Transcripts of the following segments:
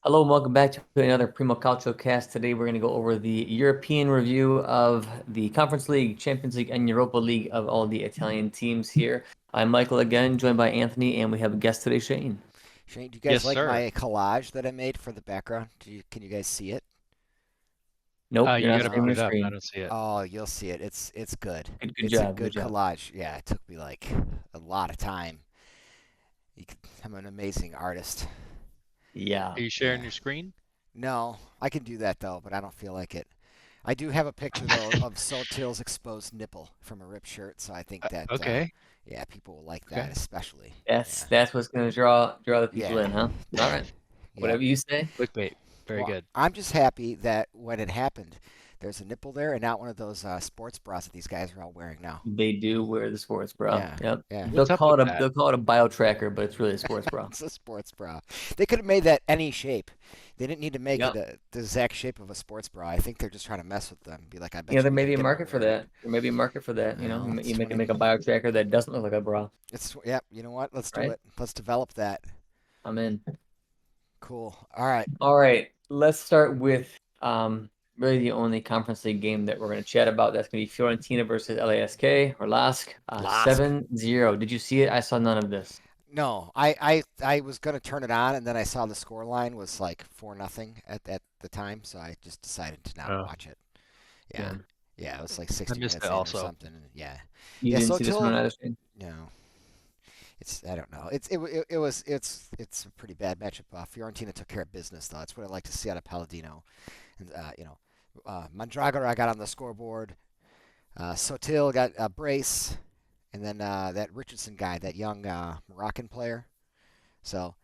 Hello and welcome back to another Primo Calcio cast. Today we're going to go over the European review of the Conference League, Champions League, and Europa League of all the Italian teams here. I'm Michael again, joined by Anthony, and we have a guest today, Shane. Shane, do you Yes, guys like sir. my collage that I made for the background? Can you guys see it? Nope, you're You not got to streaming put your it up. I screen. don't see it. Oh, you'll see it. It's good. Good It's a job, good good job. collage. Yeah, it took me like a lot of time. I'm an amazing artist. Yeah. Are you sharing Yeah. your screen? No, I can do that though, but I don't feel like it. I do have a picture though of Sotil's exposed nipple from a ripped shirt, so I think that Okay. yeah, people will like that Okay. especially. That's Yeah. that's what's going to draw the people Yeah. in, huh? All right. Yep. Whatever you say. Clickbait. Very Well, good. I'm just happy that when it happened, there's a nipple there and not one of those sports bras that these guys are all wearing now. They do wear the sports bra. Yeah, Yep. yeah. They'll What's up call with it a that? they'll call it a bio tracker, but it's really a sports bra. It's a sports bra. They could have made that any shape. They didn't need to make it Yep. the exact shape of a sports bra. I think they're just trying to mess with them. Be like, I You know, bet you there we may can be a get them to market for wear it. that. There may be a market for that. You know, Well, it's you can 20. make a bio tracker that doesn't look like a bra, It's yeah. You know what? Let's do right? it. Let's develop that. I'm in. Cool. All right. All right, let's start with really the only Conference League game that we're going to chat about. That's going to be Fiorentina versus LASK or LASK, Lask. 7-0. Did you see it? I saw none of this. No, I was gonna turn it on, and then I saw the score line was like 4-0 at the time, so I just decided to not Oh, watch it. Yeah, Yeah, yeah, it was like I 60 missed minutes it in or also. something. Yeah, you yeah. didn't So see this one till either, Shane? you know, it's I don't know. It's a pretty bad matchup. Fiorentina took care of business though. That's what I like to see out of Palladino. And Mandragora got on the scoreboard. Sotil got a brace, and then that Richardson guy, that young Moroccan player. So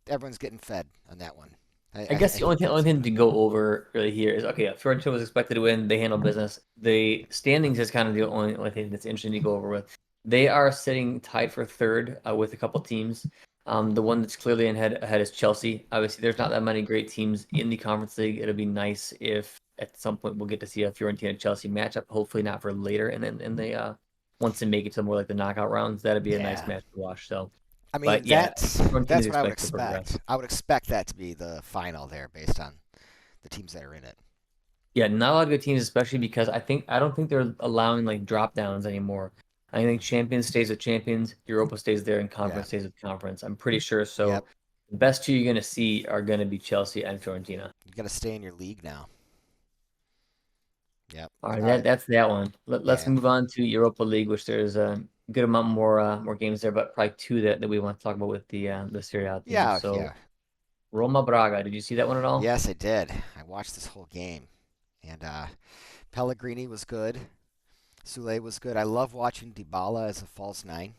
everyone's getting fed on that one. I guess I the only think thing, only that's thing to go over really here is okay. Yeah, Fiorentina was expected to win. They handled business. The standings is kind of the only thing that's interesting to go over with. They are sitting tied for third with a couple teams. The one that's clearly ahead is Chelsea. Obviously, there's not that many great teams in the Conference League. It'll be nice if at some point we'll get to see a Fiorentina Chelsea matchup. Hopefully not for later, and then they once they make it to more like the knockout rounds, that'd be a nice yeah. match to watch. So, I mean but yeah, Fiorentina is that's what I would expected to expect. progress. I would expect that to be the final there, based on the teams that are in it. Yeah, not a lot of good teams, especially because I don't think they're allowing like drop downs anymore. I think Champions stays with Champions, Europa stays there, and Yeah. Conference stays with Conference. I'm pretty sure. Yep. So the best two you're gonna see are gonna be Chelsea and Fiorentina. You got to stay in your league now. Yep. All right, All right. that's that one. Let's Yeah. move on to Europa League, which there's a good amount more games there, but probably two that we want to talk about with the Serie A teams. Yeah. So Yeah. Roma Braga, did you see that one at all? Yes, I did. I watched this whole game, and Pellegrini was good. Sule was good. I love watching Dybala as a false nine.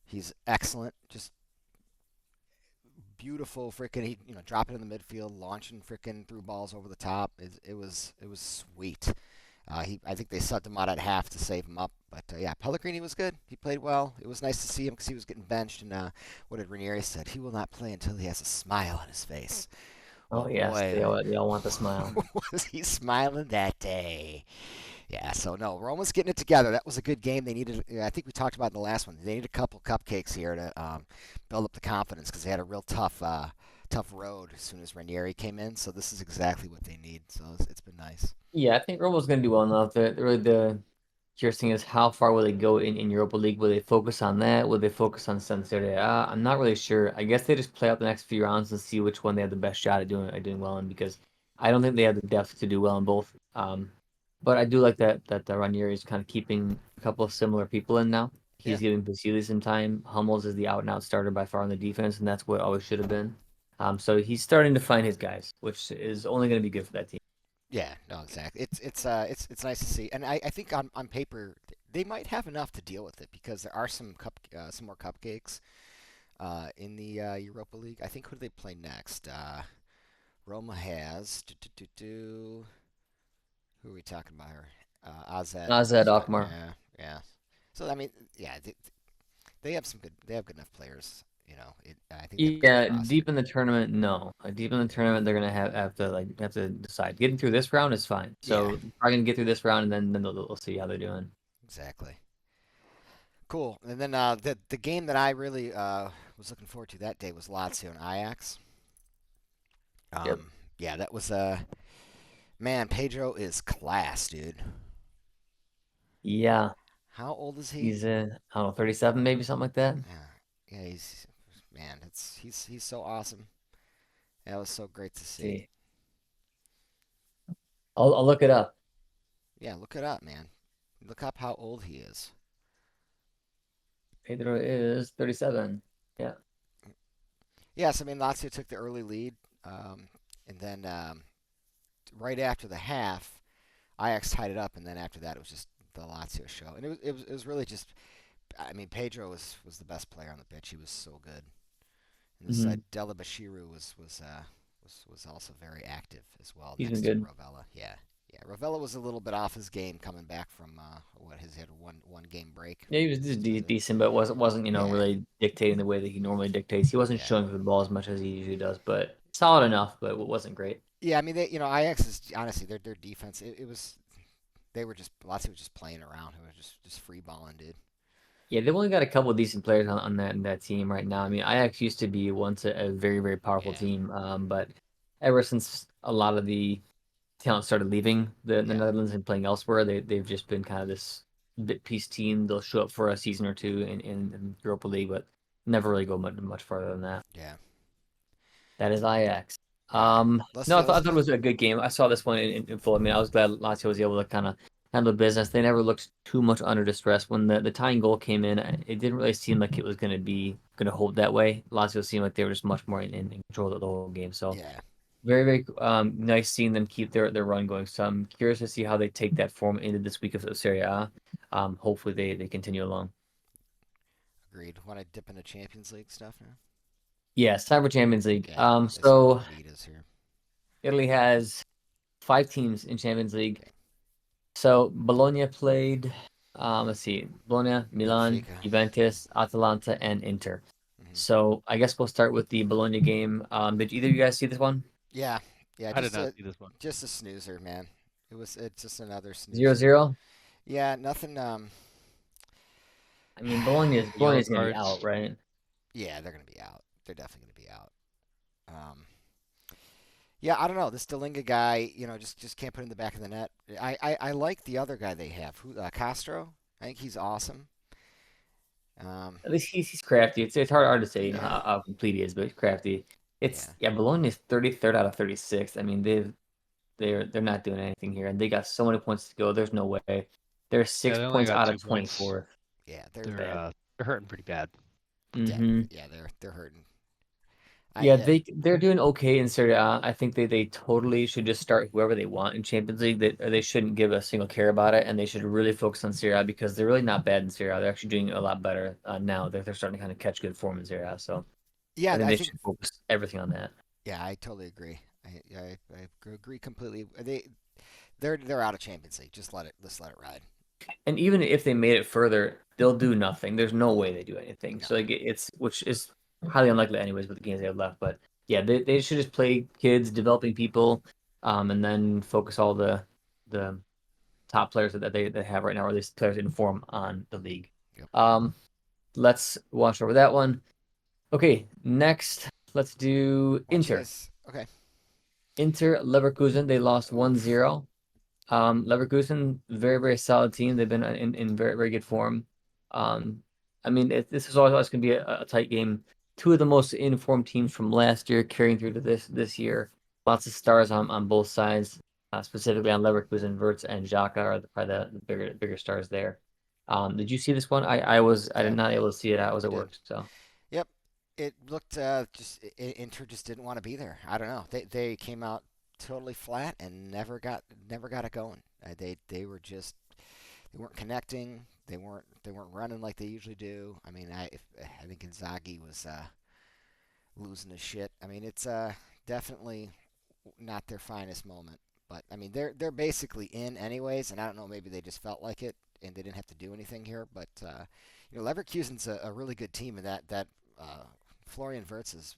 He's excellent. Just beautiful freaking he dropping in the midfield, launching freaking through balls over the top. It was sweet. I think they subbed him out at half to save him up, but yeah, Pellegrini was good. He played well. It was nice to see him because he was getting benched. And what did Ranieri said? He will not play until he has a smile on his face. Oh Well, yes, boy, they all want the smile. was he smiling that day? Yeah, so no, Roma's getting it together. That was a good game. They needed, I think we talked about in the last one. They need a couple cupcakes here to build up the confidence because they had a real tough road as soon as Ranieri came in. So this is exactly what they need. So it's been nice. Yeah, I think Roma's going to do well enough. Really the curious thing is how far will they go in Europa League? Will they focus on that? Will they focus on Serie A? I'm not really sure. I guess they just play out the next few rounds and see which one they have the best shot at doing well in because I don't think they have the depth to do well in both. But I do like that Ranieri is kind of keeping a couple of similar people in now. Yeah, He's giving Basili some time. Hummels is the out and out starter by far on the defense, and that's what always should have been. So he's starting to find his guys, which is only going to be good for that team. yeah, no, exactly. It's nice to see, and I think on paper they might have enough to deal with it because there are some more cupcakes in the Europa League. I think who do they play next? Roma has who are we talking about here? AZ. Azad Alkmaar. Yeah, yeah. So I mean, yeah, they have some good. They have good enough players. I think they have a good enough Yeah, roster. deep in the tournament, no. Deep in the tournament, they're gonna have to decide. Getting through this round is fine. Yeah, So probably gonna get through this round, and then they'll see how they're doing. exactly. Cool. And then the game that I really was looking forward to that day was Lazio and Ajax. Yep. Yeah, that was man. Pedro is class, dude. Yeah. How old is he? He's I don't know, 37 maybe something like that. Yeah, yeah, he's man. He's so awesome. That was so great to Let's see. see. I'll look it up. Yeah, look it up, man. Look up how old he is. Pedro is 37. Yeah. Yes, I mean Lazio took the early lead, um, and then right after the half, Ajax tied it up, and then after that, it was just the Lazio show, and it was really just. I mean, Pedro was the best player on the pitch. He was so good. And this Hmm. Della Bashiru was also very active as well He's been next to good. Rovella. Yeah, yeah. Rovella was a little bit off his game coming back from what his had one game break. Yeah, he was just Was it? decent, but wasn't Yeah, really dictating the way that he normally dictates. He wasn't yeah, showing for the ball as much as he usually does, but solid enough, but it wasn't great. yeah. I mean, Ajax is honestly their defense. It was they were just Lazio was just playing around. It was just free balling, dude. Yeah, they've only got a couple of decent players on that team right now. I mean, Ajax used to be once a very, very powerful Yeah, team, but ever since a lot of the talent started leaving the yeah, Netherlands and playing elsewhere, they've just been kind of this bit piece team. They'll show up for a season or two in Europa League, but never really go much further than that. yeah. That is Ajax. All right, No, I let's thought it was a good game. I saw this one in full. I mean, I was glad Lazio was able to kind of handle business. They never looked too much under distress. When the tying goal came in, it didn't really seem like it was going to hold that way. Lazio seemed like they were just much more in control of the whole game. So yeah, very, very nice seeing them keep their run going. So I'm curious to see how they take that form into this week of Serie A. Hopefully they continue along. agreed. Want to dip into Champions League stuff now? Yes, time for Champions League. Yeah, let's see where So our lead is here. Italy has five teams in Champions League. Okay, So Bologna played, let's see, Bologna, Milan, Benfica. Juventus, Atalanta, and Inter. Hmm. So I guess we'll start with the Bologna game. Did either of you guys see this one? Yeah, yeah, I did not see this one. just a snoozer, man. It's just another Zero snoozer. zero. Yeah, nothing. I mean, Bologna Yellow is going to be out, cards. right? Yeah, they're gonna be out. They're definitely gonna be out. Um, yeah, I don't know. This Delinga guy, just can't put it in the back of the net. I like the other guy they have, who Castro. I think he's awesome. Um, At least he's crafty. It's hard to say, yeah, how complete he is, but he's crafty. yeah, It's yeah, Bologna is 33rd out of 36. I mean, they're not doing anything here, and they got so many points to go. There's no way. They're Yeah, six they only points got out of 2 points. 24. yeah. It's They're bad. uh they're hurting pretty bad. Yeah, Hmm. yeah. They're hurting. Yeah, Yeah, they're doing okay in Serie A. I think they totally should just start whoever they want in Champions League. They shouldn't give a single care about it, and they should really focus on Serie A because they're really not bad in Serie A. They're actually doing a lot better now. They're starting to kind of catch good form in Serie A. So yeah. I think I they think. should focus everything on that. Yeah, I totally agree. I agree completely. They're out of Champions League. Let's let it ride. And even if they made it further, they'll do nothing. There's no way they do anything. No. So like it's which is highly unlikely anyways with the games they have left. But yeah, they should just play kids, developing people, and then focus all the top players that they have right now, or at least players in form on the league. Yep. Um, let's watch over that one. Okay, next let's do Why don't you Inter. guys? Okay. Inter Leverkusen, they lost one Oof. zero. Leverkusen, very, very solid team. They've been in very, very good form. Um, I mean, this is always going to be a tight game. Two of the most informed teams from last year carrying through to this year. Lots of stars on both sides, specifically on Leverkusen. Wirtz and Xhaka are probably the bigger stars there. Did you see this one? I did Yeah, not able to see it. I was I at did. work, so Yep. It looked Inter just didn't want to be there. I don't know. They came out totally flat and never got it going. They were just they weren't connecting. They weren't running like they usually do. I mean, I think Inzaghi was losing his shit. I mean, it's definitely not their finest moment. But I mean, they're basically in anyways, and I don't know. Maybe they just felt like it, and they didn't have to do anything here. But Leverkusen's a really good team, and that Florian Wirtz is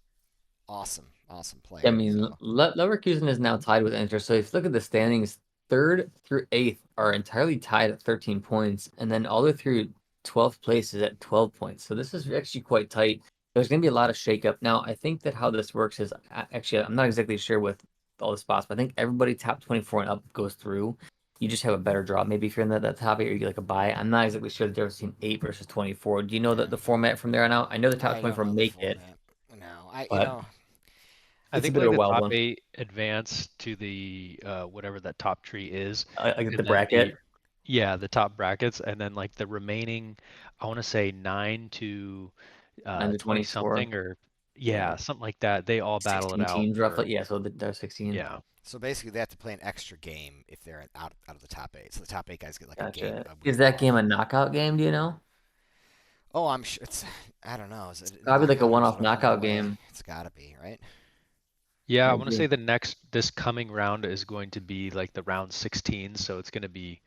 awesome, awesome I player. mean, So Leverkusen is now tied with Inter. So if you look at the standings, third through eighth are entirely tied at 13 points, and then all the way through 12th place is at 12 points. So this is actually quite tight. There's going to be a lot of shakeup. Now, I think that how this works is actually, I'm not exactly sure with all the spots, but I think everybody top 24 and up goes through. You just have a better draw. Maybe if you're in that top eight or you get like a bye. I'm not exactly sure the difference between 8 versus 24. Do you know Yeah, the format from there on out? I know the top I don't 24 know the make it, format. No, I you but know I it's a think bit of like a the wild top one. eight advance to the whatever that top tree is, Like the and then the bracket, yeah, the top brackets, and then like the remaining, I want to say 9 to 9 to 20 24. something, or Yeah. yeah, something like that. They all battle it 16 out teams for roughly. Yeah, so there's 16. yeah. so basically they have to play an extra game if they're out of the top eight. So the top eight guys get like a game Gotcha. a Is week that game off. a knockout game? Do you know? Oh, I'm sure it's. I don't know. Is it a Probably like a knockout or is it one-off a home and knockout away? game. It's got to be, right? Yeah, I I want to say agree. this coming round is going to be like the round 16, so it's going to be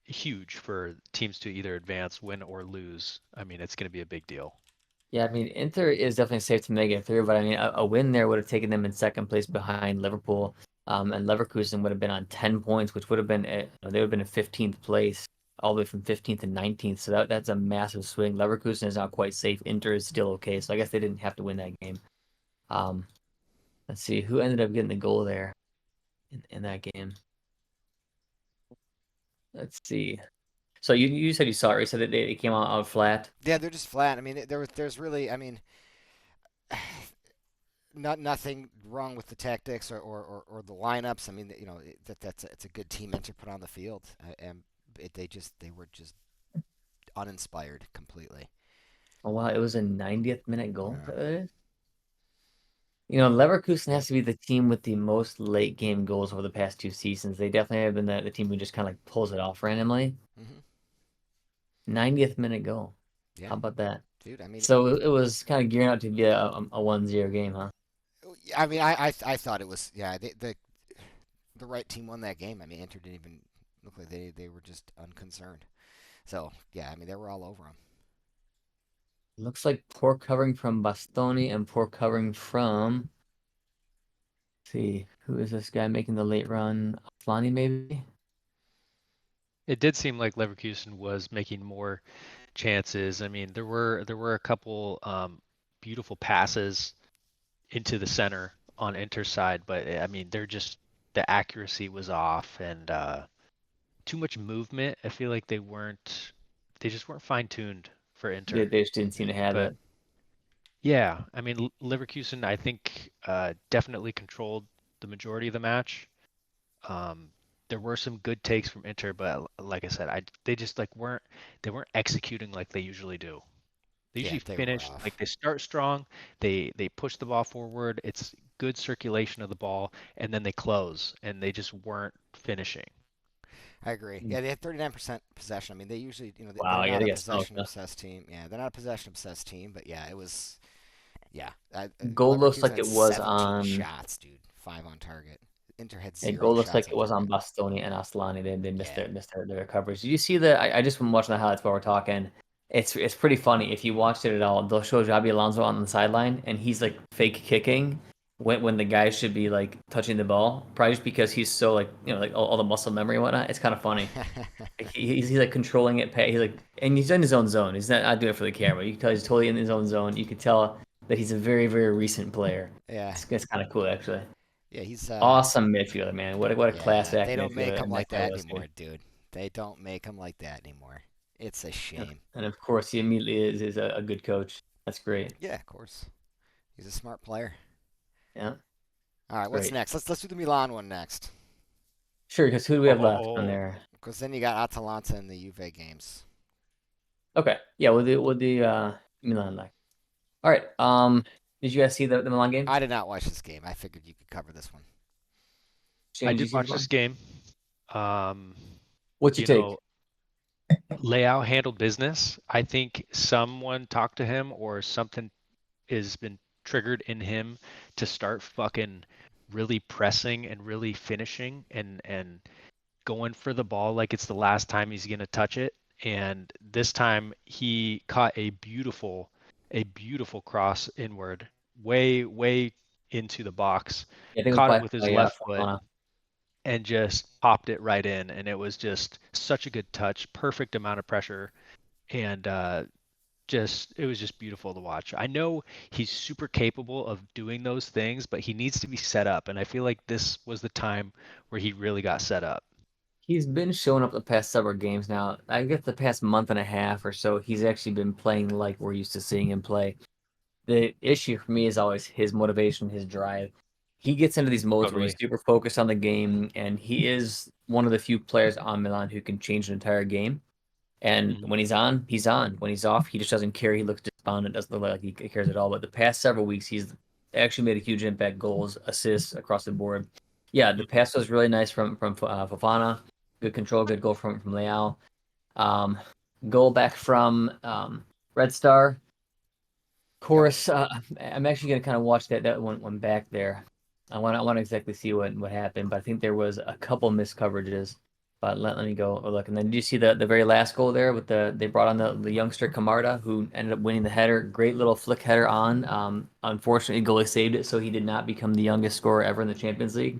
huge for teams to either advance, win, or lose. I mean, it's going to be a big deal. Yeah, I mean, Inter is definitely safe to make it through, but I mean, a win there would have taken them in second place behind Liverpool, and Leverkusen would have been on 10 points, which would have been they would have been in 15th place, all the way from 15th to 19th. So that's a massive swing. Leverkusen is now quite safe. Inter is still okay, so I guess they didn't have to win that game. Um, let's see who ended up getting the goal there in that game. Let's see. So you said you saw it. Right? You said that they came out flat. Yeah, they're just flat. I mean, there's really. I mean, nothing wrong with the tactics or the lineups. I mean, it's a good team Inter put on the field, and they were just uninspired completely. Oh wow, it was a 90th minute goal. Yeah. Leverkusen Yep. has to be the team with the most late game goals over the past two seasons. They definitely have been the team who just kind of like pulls it off randomly. Hmm. 90th minute goal. Yeah, How about that? dude. I mean, So it was kind of gearing out to be a 1-0 game, huh? I thought it was yeah. The right team won that game. I mean, Inter didn't even look like they were just unconcerned. So yeah, I mean, they were all over them. Looks like poor covering from Bastoni and poor covering from, let's see, who is this guy making the late run? Flani, maybe? It did seem like Leverkusen was making more chances. I mean, there were a couple beautiful passes into the center on Inter side, but I mean, they're just the accuracy was off and too much movement. I feel like they just weren't fine tuned for They, Inter. they just didn't seem Yeah. to have But it. yeah, I mean, Leverkusen, I think definitely controlled the majority of the match. Um, there were some good takes from Inter, but like I said, they just like weren't executing like they usually do. They Yeah, usually they were finish like off. they start strong, they push the ball forward, it's good circulation of the ball, and then they close, and they just weren't finishing. I agree. Yeah, they had 39% possession. I mean, they usually, they're Wow, yeah, not they a got smoked. possession obsessed team. Yeah, they're not a possession obsessed team, but yeah, it was. Yeah, Goal looks Leverkusen like had it was 17 on. shots, dude. Five on target. Inter had Yeah, zero goal looks like shots it on was on target. Bastoni and Aslani. They missed Yeah. their coverage. Did you see the? I just been watching the highlights while we're talking. It's pretty funny if you watched it at all. They'll show Javi Alonso on the sideline and he's like fake kicking when the guy should be like touching the ball. Probably just because he's so like like all the muscle memory and whatnot. It's kind of funny. Like, he's like controlling it. He's like and he's in his own zone. He's not doing it for the camera. You can tell he's totally in his own zone. You could tell that he's a very very recent player. Yeah. It's kind of cool actually. Yeah, he's Awesome midfielder, man. What a class yeah, act they don't make midfielder, him and that like guy that was too. anymore, dude. They don't make him like that anymore. It's a Yeah. shame. And of course, he immediately is a good coach. That's great. Yeah, of course. He's a smart player. Yeah, All right, it's what's great. next? Let's do the Milan one next. Sure, because who do we have left on Oh, there? Because then you got Atalanta and the Juve games. Okay, yeah, we'll do Milan like. All right. Did you guys see the Milan game? I did not watch this game. I figured you could cover this one. I Shane, did you did see this watch this one? game. Um, What's your you take? know, Leao handled business. I think someone talked to him or something has been triggered in him to start fucking really pressing and really finishing and going for the ball like it's the last time he's going to touch it. And this time he caught a beautiful cross inward, way into the box, Yeah, I think it was caught it by with his left foot Fofana. and just popped it right in. And it was just such a good touch, perfect amount of pressure. And it was just beautiful to watch. I know he's super capable of doing those things, but he needs to be set up, and I feel like this was the time where he really got set up. He's been showing up the past several games now. I guess the past month and a half or so, he's actually been playing like we're used to seeing him play. The issue for me is always his motivation, his drive. He gets into these modes where he's Totally. super focused on the game, and he is one of the few players on Milan who can change an entire game. And Mhm. when he's on, he's on. When he's off, he just doesn't care. He looks despondent, doesn't look like he cares at all. But the past several weeks, he's actually made a huge impact, goals, assists across the board. Yeah, the Mhm. pass was really nice from Fofana. Good control, good goal from Leao. Um, Goal back from Red Star. Of Yep. course, I'm actually gonna kind of watch that one back there. I want to exactly see what happened, but I think there was a couple missed coverages. But let me go look. And then did you see the very last goal there with they brought on the youngster Camarda who ended up winning the header. Great little flick header on. Unfortunately, goalie saved it, so he did not become the youngest scorer ever in the Champions League.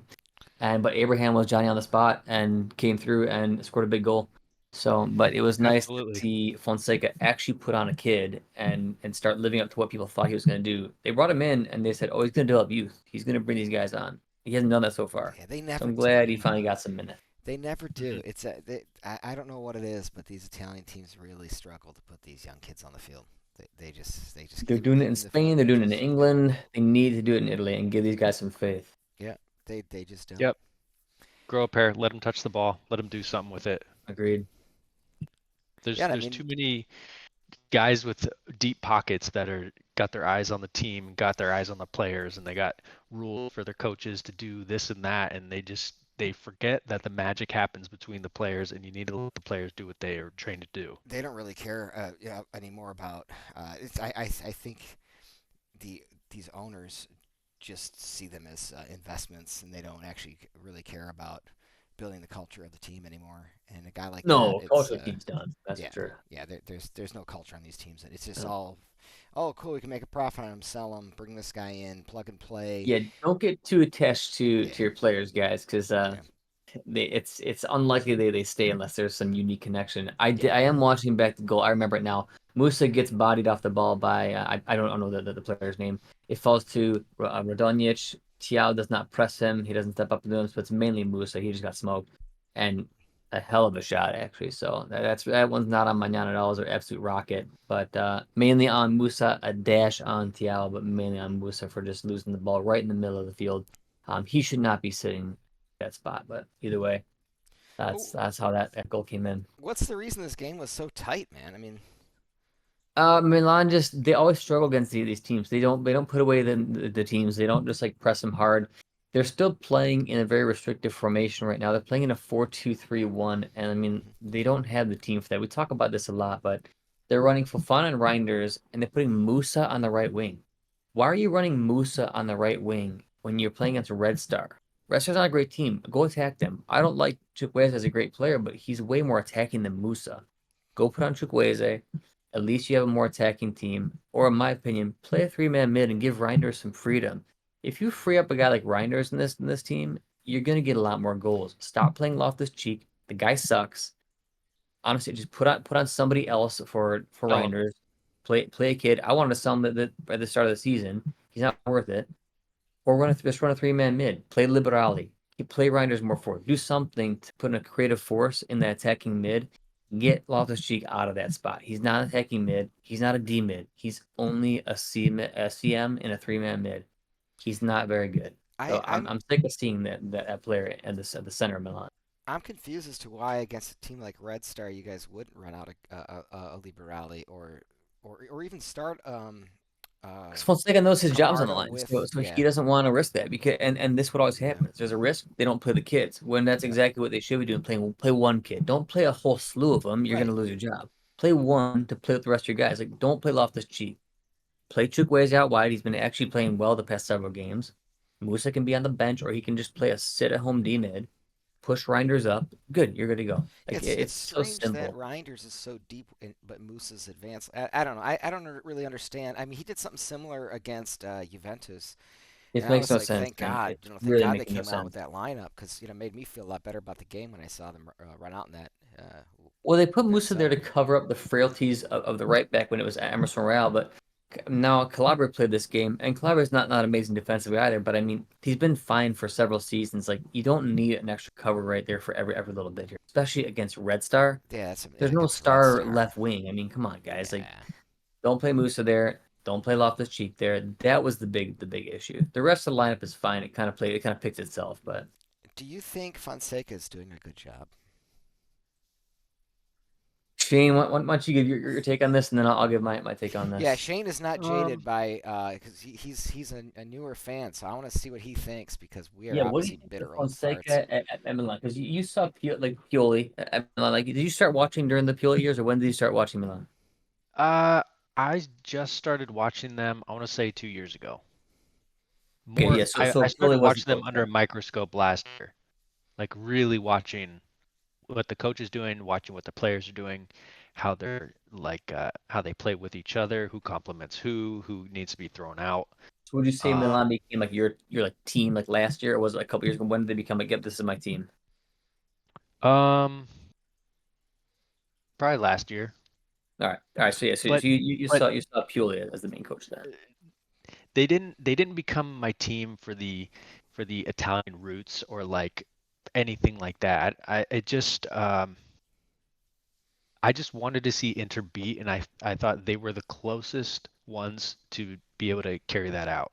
But Abraham was Johnny on the spot and came through and scored a big goal. So, but it was nice to Absolutely. see Fonseca actually put on a kid and start living up to what people thought he was going to do. They brought him in and they said, "Oh, he's going to develop youth. He's going to bring these guys on." He hasn't done that so far. Yeah, they So never I'm glad do. he finally got some minutes. They never do. Mhm. I don't know what it is, but these Italian teams really struggle to put these young kids on the field. They just They're doing it in even the Spain. They're doing it in coaches. Yep. England. They need to do it in Italy and give these guys some faith. Yeah. They just don't. Yep. Grow a pair, let him touch the ball, let him do something with it. Agreed. Yeah, and I There's too mean many guys with deep pockets that are got their eyes on the team, got their eyes on the players, and they got rules for their coaches to do this and that, and they forget that the magic happens between the players, and you need to let the players do what they are trained to do. they don't really care anymore about. I think the these owners just see them as investments, and they don't actually really care about building the culture of the team anymore. And a guy like that, No, it's culture team's done. That's for yeah, sure. yeah. There's no culture on these teams, and it's just No. all, oh, cool. We can make a profit on him, sell him, bring this guy in, plug and play. Yeah, don't get too attached to Yeah, your players, guys, because yeah, it's unlikely they stay unless there's some unique connection. yeah. I am watching back the goal. I remember it now. Musa gets bodied off the ball by I don't know the player's name. It falls to Radonjic. Thiago does not press him. He doesn't step up to him, so it's mainly Musa. He just got smoked, and a hell of a shot actually. So that one's not on Mañana at all. It's an absolute rocket, but mainly on Musa, a dash on Thiago, but mainly on Musa for just losing the ball right in the middle of the field. He should not be sitting that spot. But either way, Well, that's how that goal came in. what's the reason this game was so tight, man? I mean, Milan just they always struggle against these teams. They don't put away the teams. They don't just like press them hard. They're still playing in a very restrictive formation right now. They're playing in a 4-2-3-1, and I mean mhm. they don't have the team for that. We talk about this a lot, but they're running Fofana and Reinders, and they're putting Musa on the right wing. Why are you running Musa on the right wing when you're playing against Red Star? Red Star's not a great team. Go attack them. I don't like Chukwueze as a great player, but he's way more attacking than Musa. Go put on Chukwueze. At least you have a more attacking team. Or in my opinion, play a three-man mid and give Reinders some freedom. If you free up a guy like Reinders in this team, you're gonna get a lot more goals. Stop playing Loftus Cheek. The guy sucks. Honestly, just put on somebody else for Sell him. Reinders. Play a kid. I wanted to sell him at the start of the season. He's not worth it. Or just run a three-man mid. Play Liberali. Play Reinders more forward. Do something to put in a creative force in that attacking mid. Get Loftus-Cheek out of that spot. He's not an attacking mid. He's not a D mid. He's only a CM in a three-man mid. He's not very good. I So I'm I'm I'm sick of seeing that player at the center of Milan. I'm confused as to why against a team like Red Star you guys wouldn't run out a Liberali or even start Because Fonseca knows his job's on the Camardo line, with so he yeah doesn't want to risk that because and this would always yeah happen. If there's a risk, they don't play the kids. When that's yeah exactly what they should be doing, play one kid. Don't play a whole slew of them. You're right. gonna lose your job. Play one to play with the rest of your guys. Like don't play Loftus Cheek. Play Chukwueze out wide. He's been actually playing well the past several games. Musa can be on the bench, or he can just play a sit-at-home D mid. Push Reinders up. Good, you're good to go. Like It's it's so strange that simple. Reinders is so deep, but Moose's advanced. I don't know. I don't really understand. I mean, he did something similar against Juventus, It and I makes was no like, sense, man. It's thank really God they making no came out with sense. that lineup because made me feel a lot better about the game when I saw them run out in that. Well, they put Musa That's there to cover up the frailties of the right back when it was Emerson Royale, but now Calabria played this game, and Calabria's not amazing defensively either. But I mean, he's been fine for several seasons. Like you don't need an extra cover right there for every little bit here, especially against Red Star. yeah, that's There's no against Red star Star. left wing. I mean, come on, guys. Like, Yeah. don't play Musa there. Don't play Loftus Cheek there. That was the big issue. The rest of the lineup is fine. It kind of picks itself. But Do you think Fonseca is doing a good job? Shane, why don't you give your take on this, and then I'll give my take on Yeah, this. Shane is not jaded Um, by because he's a newer fan, so I want to see what he thinks because we are Yeah, what do you obviously think of bitter old farts. Fonseca at Milan? Because you saw Pioli at Milan. Like, did you start watching during the Pioli years, or when did you start watching Milan? Uh, I just started watching them, I want to say 2 years ago. Okay, More, yeah. So I so started Pioli was the watching them coach under a then. microscope last year, like really watching what the coach is doing, watching what the players are doing, how they're like, how they play with each other, who complements who needs to be thrown out. So would you say Um, Milan became like your like team like last year, or was it like a couple years ago? When did they become like, yep, this is my team? um, Probably last year, All right. So yeah, so but you but saw Pioli as the main coach then. they didn't become my team for the Italian roots or like anything like that. I just wanted to see Inter beat, and I thought they were the closest ones to be able to carry that out,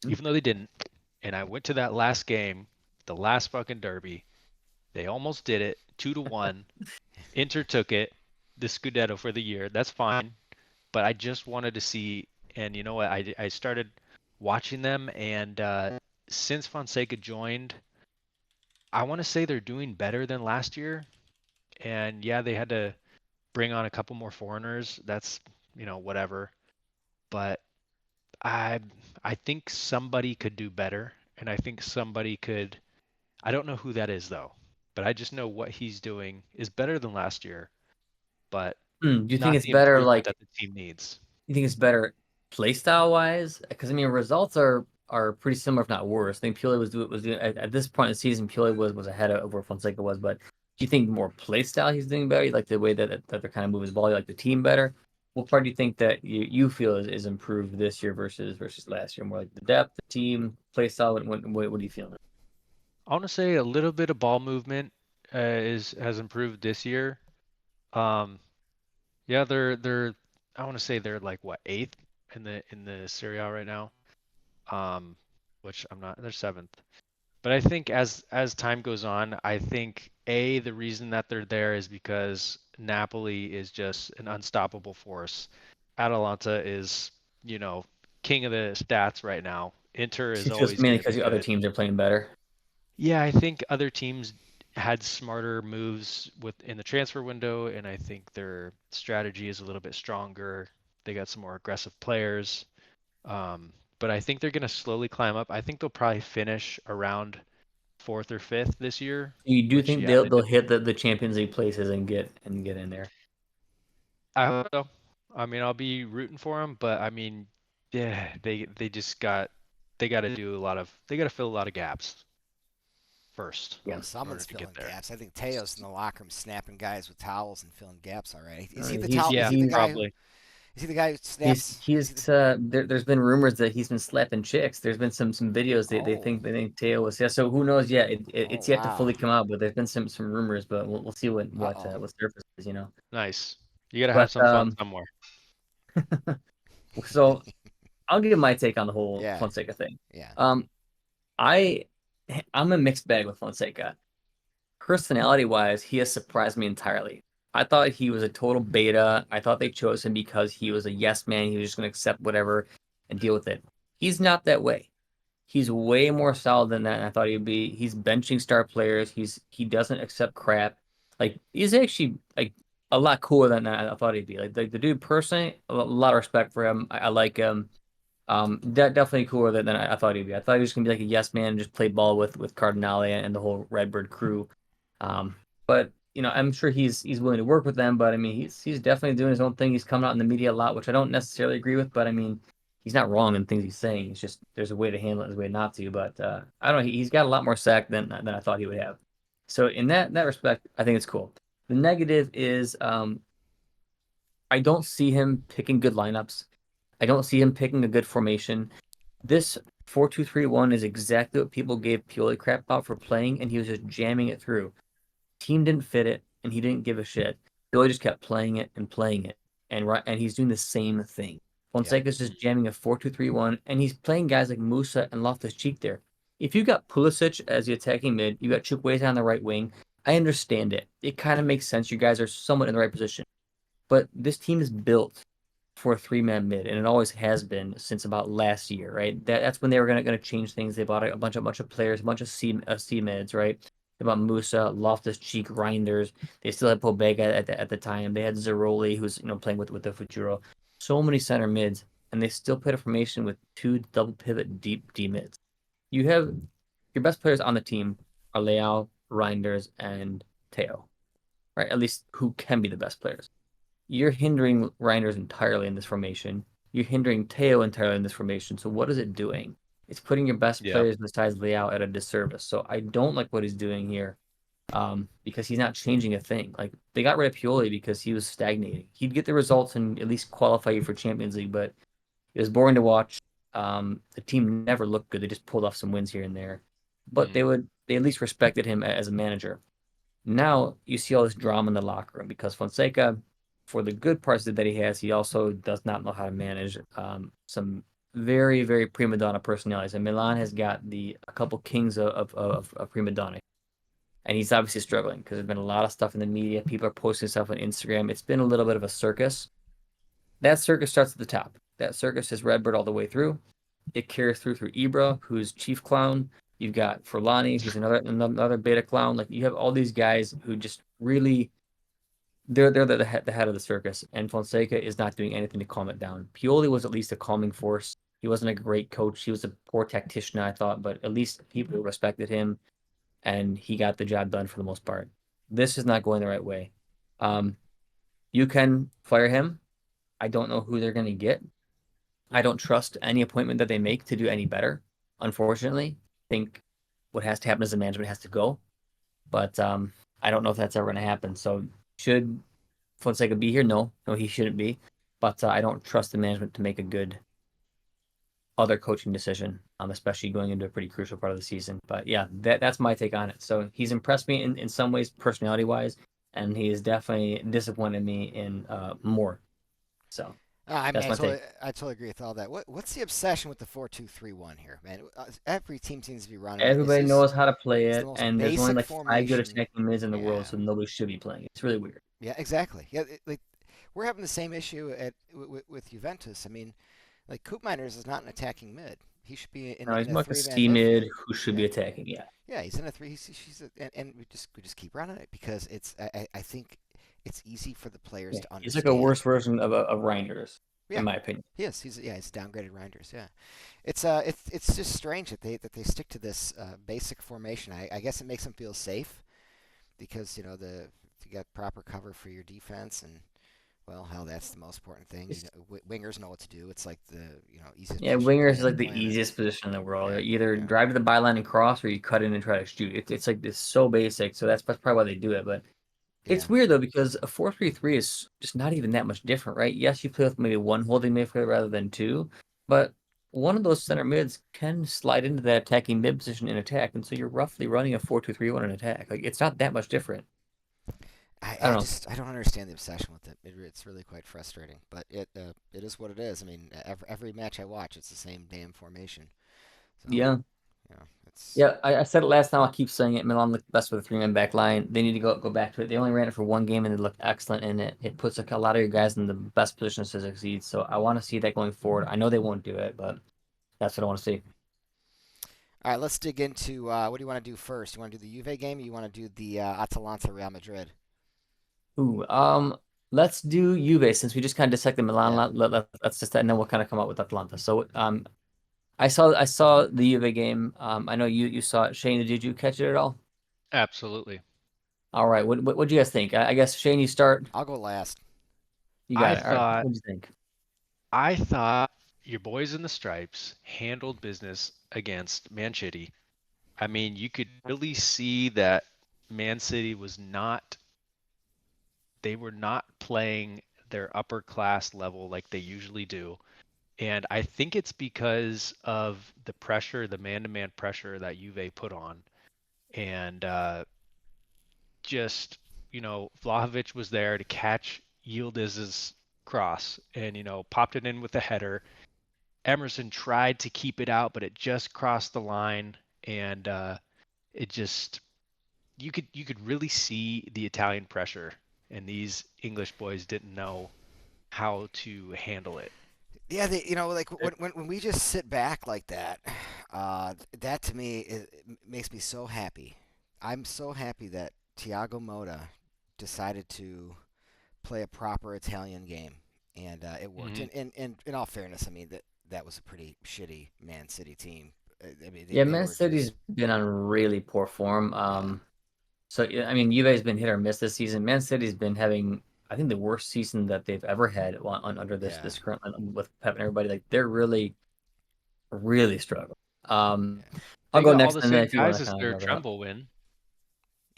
even though they didn't. And I went to that last game, the last fucking derby. They almost did it, 2-1. Inter took it, the Scudetto for the year. That's fine, but I just wanted to see. And you know what? I started watching them, and since Fonseca joined, I want to say they're doing better than last year. And yeah, they had to bring on a couple more foreigners. That's, whatever. But I I think somebody could do better, and I think somebody could. I don't know who that is though, but I just know what he's doing is better than last year, but Do you think not it's the better improvement like? that the team needs. You think it's better play style wise? Because I mean, results are pretty similar, if not worse. I think Pioli was doing at this point in the season. Pioli was ahead of where Fonseca was, but do you think more play style he's doing better? You like the way that they're kind of moving the ball. You like the team better. What part do you think that you feel is improved this year versus last year? More like the depth, the team, play style. What do you feel? I want to say a little bit of ball movement is has improved this year. Um, yeah, they're I want to say they're like what, eighth in the Serie A right now. Um, which I'm not. They're seventh. But I think as time goes on, I think the reason that they're there is because Napoli is just an unstoppable force. Atalanta is, you know, king of the stats right now. Inter is It's just always mainly going to because be the other good. teams are playing better. Yeah, I think other teams had smarter moves in the transfer window, and I think their strategy is a little bit stronger. They got some more aggressive players. But I think they're going to slowly climb up. I think they'll probably finish around fourth or fifth this year, You do which think yeah, they'll hit the Champions League places and get in there? I hope so. I mean, I'll be rooting for them, but I mean, yeah, they just got to do a lot of they got to fill a lot of gaps first Well, Yeah. in order someone's to get filling there. gaps. I think Teo's in the locker room snapping guys with towels and filling gaps already. Is he the He's towel? Yeah, probably. Is he the guy who snaps? Is he the? there's been rumors that he's been slapping chicks. There's been some videos Oh, they think Teo was, yeah. So who knows? Yeah, oh it's yet to wow. fully come out, but there's been some rumors, but we'll see Uh oh. what surfaces, you know. Nice. You got to have But some fun somewhere. so I'll give my take on the whole Yeah, Fonseca thing. yeah. Um, I I'm a mixed bag with Fonseca. Personality wise, he has surprised me entirely. I thought he was a total beta. I thought they chose him because he was a yes man. He was just going to accept whatever and deal with it. He's not that way. He's way more solid than that. I thought he'd be. He's benching star players. He doesn't accept crap. Like he's actually like a lot cooler than I thought he'd be. Like the dude personally, a lot of respect for him. I like him. Definitely cooler than I thought he'd be. I thought he was gonna be like a yes man and just play ball with Cardinale and the whole Redbird crew. Um, but you know, I'm sure he's willing to work with them. But I mean, he's definitely doing his own thing. He's coming out in the media a lot, which I don't necessarily agree with. But I mean, he's not wrong in things he's saying. It's just there's a way to handle it, there's a way not to. But I don't know. He's got a lot more sack than I thought he would have. So in that respect, I think it's cool. The negative is I don't see him picking good lineups. I don't see him picking a good formation. This 4-2-3-1 is exactly what people gave Pioli crap about for playing, and he was just jamming it through. Team didn't fit it, and he didn't give a shit. Pioli just kept playing it and playing it, and he's doing the same thing. Yep. Fonseca's just jamming a 4-2-3-1, and he's playing guys like Musa and Loftus-Cheek there. If you got Pulisic as the attacking mid, you got Chukwueze on the right wing. I understand it. It kind of makes sense. You guys are somewhat in the right position. But this team is built for a three-man mid, and it always has been since about last year, right? That's when they were gonna change things. They bought a bunch of players, a bunch of C mids, right? They bought Musa, Loftus Cheek, Reinders. They still had Pobega at the time. They had Zeroli, who's playing with the Futuro. So many center mids, and they still played a formation with two double pivot deep D mids. You have your best players on the team are Leao, Reinders, and Teo, right? At least who can be the best players. You're hindering Reinders entirely in this formation. You're hindering Teo entirely in this formation. So what is it doing? It's putting your best Yeah. players besides Leao at a disservice. So I don't like what he's doing here, because he's not changing a thing. Like they got rid of Pioli because he was stagnating. He'd get the results and at least qualify you for Champions League, but it was boring to watch. The team never looked good. They just pulled off some wins here and there, but Mm. they at least respected him as a manager. Now you see all this drama in the locker room because Fonseca, for the good parts that he has, he also does not know how to manage some very, very prima donna personalities. And Milan has got a couple kings of prima donna, and he's obviously struggling because there's been a lot of stuff in the media. People are posting stuff on Instagram. It's been a little bit of a circus. That circus starts at the top. That circus is Redbird all the way through. It carries through Ibra, who's chief clown. You've got Forlani, who's another beta clown. Like you have all these guys who just really they're the head of the circus, and Fonseca is not doing anything to calm it down. Pioli was at least a calming force. He wasn't a great coach. He was a poor tactician, I thought, but at least people respected him, and he got the job done for the most part. This is not going the right way. Um, you can fire him. I don't know who they're going to get. I don't trust any appointment that they make to do any better. Unfortunately, I think what has to happen is the management has to go, but I don't know if that's ever going to happen. So should Fonseca be here? No, no, he shouldn't be. But I don't trust the management to make a good other coaching decision, especially going into a pretty crucial part of the season. But yeah, that's my take on it. So he's impressed me in some ways, personality wise, and he has definitely disappointed me in more. So I mean, that's my take. I totally agree with all that. What's the obsession with the 4-2-3-1 here, man? Every team seems to be running it. Everybody knows how to play It's the it, most and there's only basic like five good formation. attacking mids in the world, Yeah, so nobody should be playing it. It's really weird. yeah, exactly. Yeah, like we're having the same issue with Juventus. I mean, like Koopmeiners is not an attacking mid. He should be No, he's in a more like a three-man C mid midfield. who should Yeah, be attacking. Yeah, yeah, he's in a three. And we just keep running it because I think it's easy for the players yeah. to He's like a understand. worse version of Reinders, in Yeah, my opinion. he is. He's downgraded Reinders. Yeah, it's just strange that they stick to this basic formation. I guess it makes them feel safe because you got proper cover for your defense and well, hell, that's the most important thing. It's, Wingers know what to do. It's like the easiest yeah, position to wingers play is on the like the planet. easiest position in the world. Yeah, You either yeah, drive to the byline and cross, or you cut in and try to shoot. It's like this so basic. So that's probably why they do it. But yeah. it's weird though because a 4-3-3 is just not even that much different, right? Yes, you play with maybe one holding midfielder rather than two, but one of those center mids can slide into that attacking mid position in attack, and so you're roughly running a 4-2-3-1 in attack. Like it's not that much different. I don't know. I don't understand the obsession with it. It's really quite frustrating, but it is what it is. I mean, every match I watch, it's the same damn formation. So Yeah. it's Yeah, I said it last time. I'll keep saying it. Milan looked best with a three-man back line. They need to go back to it. They only ran it for one game and they looked excellent in it. It puts a lot of your guys in the best positions to succeed. So I want to see that going forward. I know they won't do it, but that's what I want to see. all right. Let's dig into what do you want to do first? You want to do the Juve game, or you want to do the Atalanta Real Madrid? Ooh, let's do Juve since we just kind of dissected Milan. Yeah, Let's just and then we'll kind of come up with Atalanta. So I saw the Juve game. I know you saw it. Shane, did you catch it at all? Absolutely. All right. What do you guys think? I guess Shane, you start. I'll go last. You I got it. All right. thought What do you think? I thought your boys in the stripes handled business against Man City. I mean, you could really see that Man City was not they were not playing their upper class level like they usually do. And I think it's because of the pressure, the man-to-man pressure that Juve put on. And just, Vlahovic was there to catch Yildiz's cross and, popped it in with a header. Emerson tried to keep it out, but it just crossed the line. And it just, you could really see the Italian pressure, and these English boys didn't know how to handle it. Yeah, like when we just sit back like that, that to me makes me so happy. I'm so happy that Thiago Motta decided to play a proper Italian game, and it worked. Hmm. And in all fairness, I mean that was a pretty shitty Man City team. I mean Yeah, they Man were City's just been on really poor form. yeah So yeah, I mean, Juve's been hit or miss this season. Man City's been having, I think, the worst season that they've ever had under this yeah this current with Pep and everybody. Like they're really, really struggling. Um, yeah. I'll They go got all next, the and then same if you want guys to as kind of their wrap it up. Trumbull win.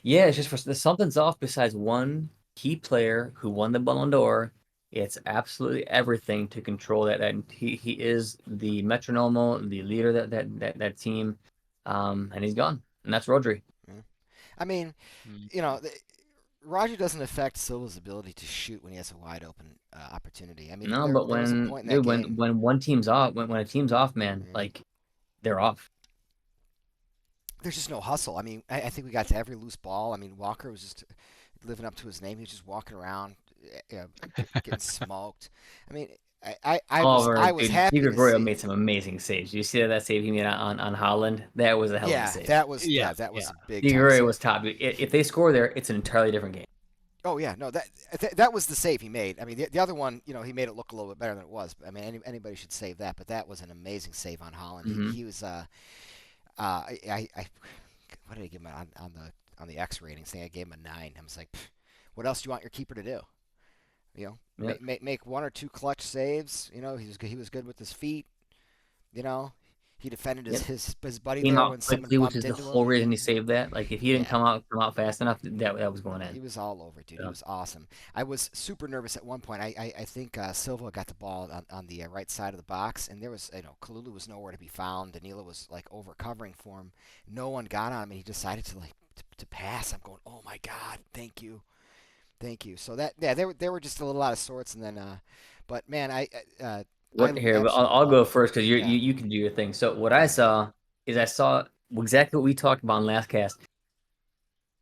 Yeah, it's just something's off besides one key player who won the Ballon d'Or. It's absolutely everything to control that. And he is the metronomal, the leader that team, and he's gone. And that's Rodri. Yeah. I mean, Mm. you know, Roger doesn't affect Silva's ability to shoot when he has a wide open opportunity. I mean, No, there but there was a when point in that dude, game. when one team's off, when a team's off, man, Yeah. like they're off. There's just no hustle. I mean, I think we got to every loose ball. I mean, Walker was just living up to his name. He was just walking around, getting smoked. I mean, However, I was dude, Di happy to Gregorio see. made some amazing saves. You see that save he made on Holland? That was a hell of a Yeah, save. Yeah, that yeah. was a big Di time Gregorio save. was top. If they score there, it's an entirely different game. Oh yeah, no, that was the save he made. I mean, the other one, he made it look a little bit better than it was. I mean, anybody should save that, but that was an amazing save on Holland. Hmm. He was what did I give him on the X ratings thing? I gave him a 9. I was like, what else do you want your keeper to do? Yep, Make one or two clutch saves. He was good with his feet. You know, he defended yep. his buddy Came there out when someone quickly, which bumped is the into whole him. reason he saved that. Like if he didn't Yeah, come out fast enough, that was going he in. was all over, dude. He So, was awesome. I was super nervous at one point. I think Silva got the ball on the right side of the box, and there was, Kalulu was nowhere to be found. Danilo was like over covering for him. No one got on him, and he decided to to pass. I'm going, oh my god, thank you, thank you. So that yeah, they were just a little out of sorts, and then but man, I what here? But absolutely I'll go loved. first because Yeah, you can do your thing. So what I yeah. saw is I saw exactly what we talked about in last cast.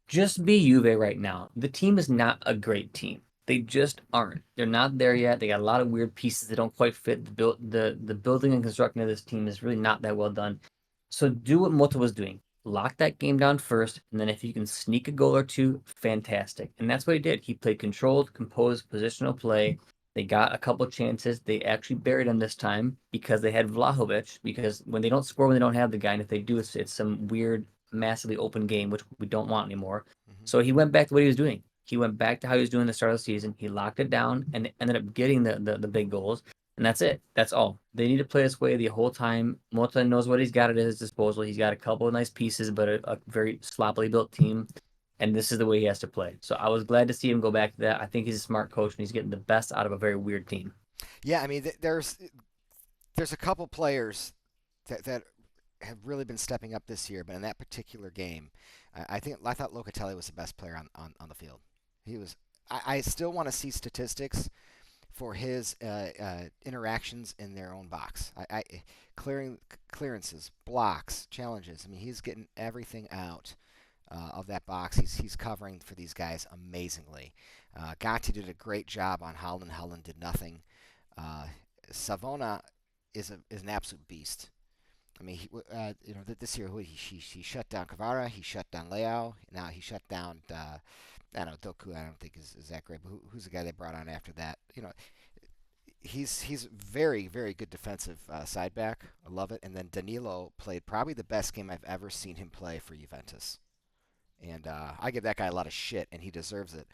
Just be Juve right now. The team is not a great team. They just aren't. They're not there yet. They got a lot of weird pieces that don't quite fit. The building and constructing of this team is really not that well done. So do what Mota was doing. Lock that game down first, and then if you can sneak a goal or two, fantastic. And that's what he did. He played controlled, composed, positional play. They got a couple chances. They actually buried him this time because they had Vlahovic. Because when they don't score, when they don't have the guy, and if they do, it's some weird, massively open game, which we don't want anymore. Hmm. So he went back to what he was doing. He went back to how he was doing the start of the season. He locked it down and ended up getting the big goals. And that's it. That's all. They need to play this way the whole time. Mota knows what he's got at his disposal. He's got a couple of nice pieces, but a very sloppily built team. And this is the way he has to play. So I was glad to see him go back to that. I think he's a smart coach and he's getting the best out of a very weird team. Yeah, I mean, there's a couple players that have really been stepping up this year, but in that particular game, I thought Locatelli was the best player on the field. He was. I still want to see statistics for his interactions in their own box. Clearing clearances, blocks, challenges. I mean, he's getting everything out of that box. He's covering for these guys amazingly. Gatti did a great job on Holland. Holland did nothing. Uh, Savona is an absolute beast. I mean, this year he shut down Cavara, he shut down Leao. Now he shut down. I don't know, Doku. I don't think is that great. But who's the guy they brought on after that? He's very very good defensive side back. I love it. And then Danilo played probably the best game I've ever seen him play for Juventus. And I give that guy a lot of shit, and he deserves it.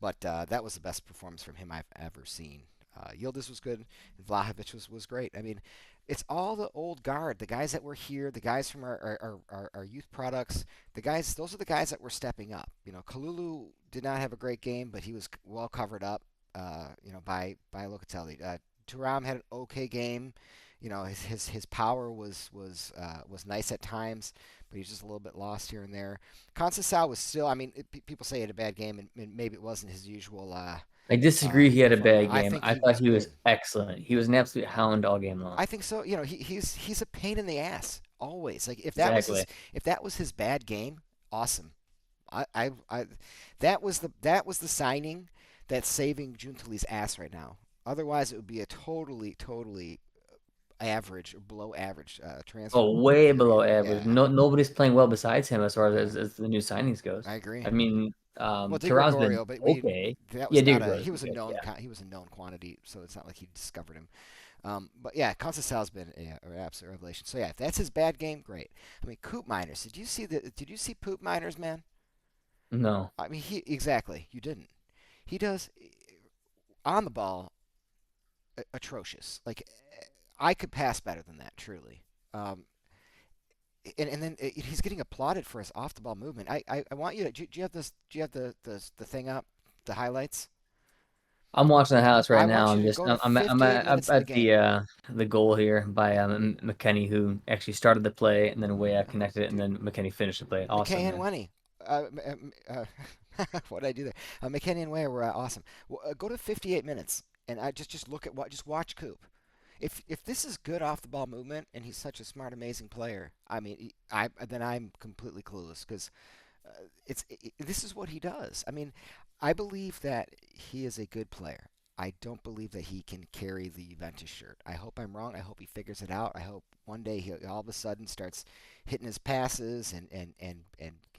But that was the best performance from him I've ever seen. Yildiz was good. Vlahovic was great. I mean, it's all the old guard, the guys that were here, the guys from our youth products, the guys. Those are the guys that were stepping up. Kalulu did not have a great game, but he was well covered up. By Locatelli. Thuram had an okay game. His power was nice at times, but he's just a little bit lost here and there. Conceição was still. I mean, people say he had a bad game, and maybe it wasn't his usual I disagree. He had a performance. bad I game. think I he thought was he was good. excellent. He was an absolute hound all game long. I think so. He's a pain in the ass always. Like Exactly. if that was his bad game, awesome. I that was the signing that's saving Juntali's ass right now. Otherwise, it would be a totally average or below average transfer Oh, way below period. average. Yeah, No, nobody's playing well besides him as far yeah, as the new signings goes. I agree. I mean, Well, Di Thuram's been Gregorio, but okay. that Yeah, was not Digger a was he was a good. known Yeah. he was a known quantity, so it's not like he discovered him. But yeah, Conceição's been an absolute revelation. So yeah, if that's his bad game, great. I mean, Coop Miners. Did you see Poop Miners, man? No. I mean, he exactly. You didn't. He does on the ball atrocious. Like I could pass better than that, truly. Um, and then he's getting applauded for his off the ball movement. I want you to do you have this do you have the thing up, the highlights? I'm watching the house right I now. want you I'm to just go to I'm 58 at, minutes in the game. the goal here by McKenny, who actually started the play and then way Oh, connected it, and dude, then McKenny finished the play. Awesome, McKay and man. Wenny. What did I do there? McKenny and Way were awesome. Well, go to 58 minutes and I just look at what just watch Coop. If this is good off the ball movement and he's such a smart, amazing player, I mean, then I'm completely clueless because this is what he does. I mean, I believe that he is a good player. I don't believe that he can carry the Juventus shirt. I hope I'm wrong. I hope he figures it out. I hope one day he all of a sudden starts hitting his passes and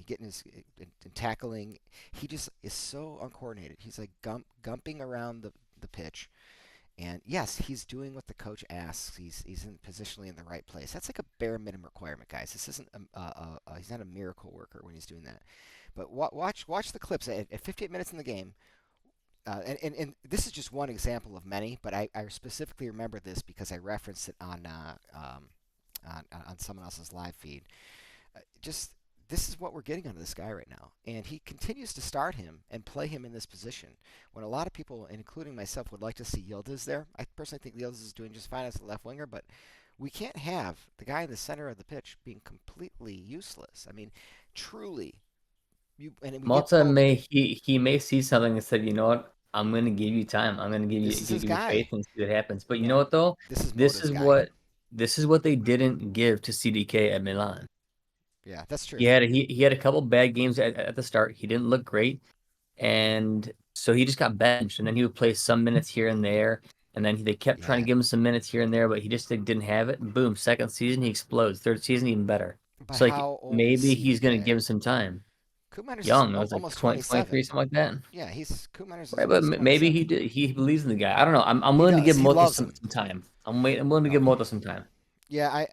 getting his and tackling. He just is so uncoordinated. He's like gumping around the pitch. And yes, he's doing what the coach asks. He's positionally in the right place. That's like a bare minimum requirement, guys. This isn't he's not a miracle worker when he's doing that. But watch the clips at 58 minutes in the game. And this is just one example of many, but I specifically remember this because I referenced it on someone else's live feed. Just this is what we're getting out of this guy right now, and he continues to start him and play him in this position. When a lot of people, including myself, would like to see Yildiz there, I personally think Yildiz is doing just fine as a left winger, but we can't have the guy in the center of the pitch being completely useless. I mean, truly, and we get Malta told he may see something and said, you know what? I'm going to give you time. I'm going to this is his give you faith guy. and see what happens. But you Yeah, know what though? this is This Mota's is guy. what they didn't give to CDK at Milan. Yeah, that's true. He had a couple bad games at the start. He didn't look great, and so he just got benched. And then he would play some minutes here and there, and then they kept trying to Yeah, give him some minutes here and there, but he just didn't have it. And boom, second season he explodes. Third season even better. but So like how old is maybe he's gonna give CDK? him some time. Koopmeiners is Young, it was like almost 20, 23, 27. something like that. Yeah, he's Koopmeiners Right, but is maybe 27. he believes in the guy. I don't know. I'm He willing to does. give He Mota loves him. some time. I'm willing to give Oh, Mota some time. yeah.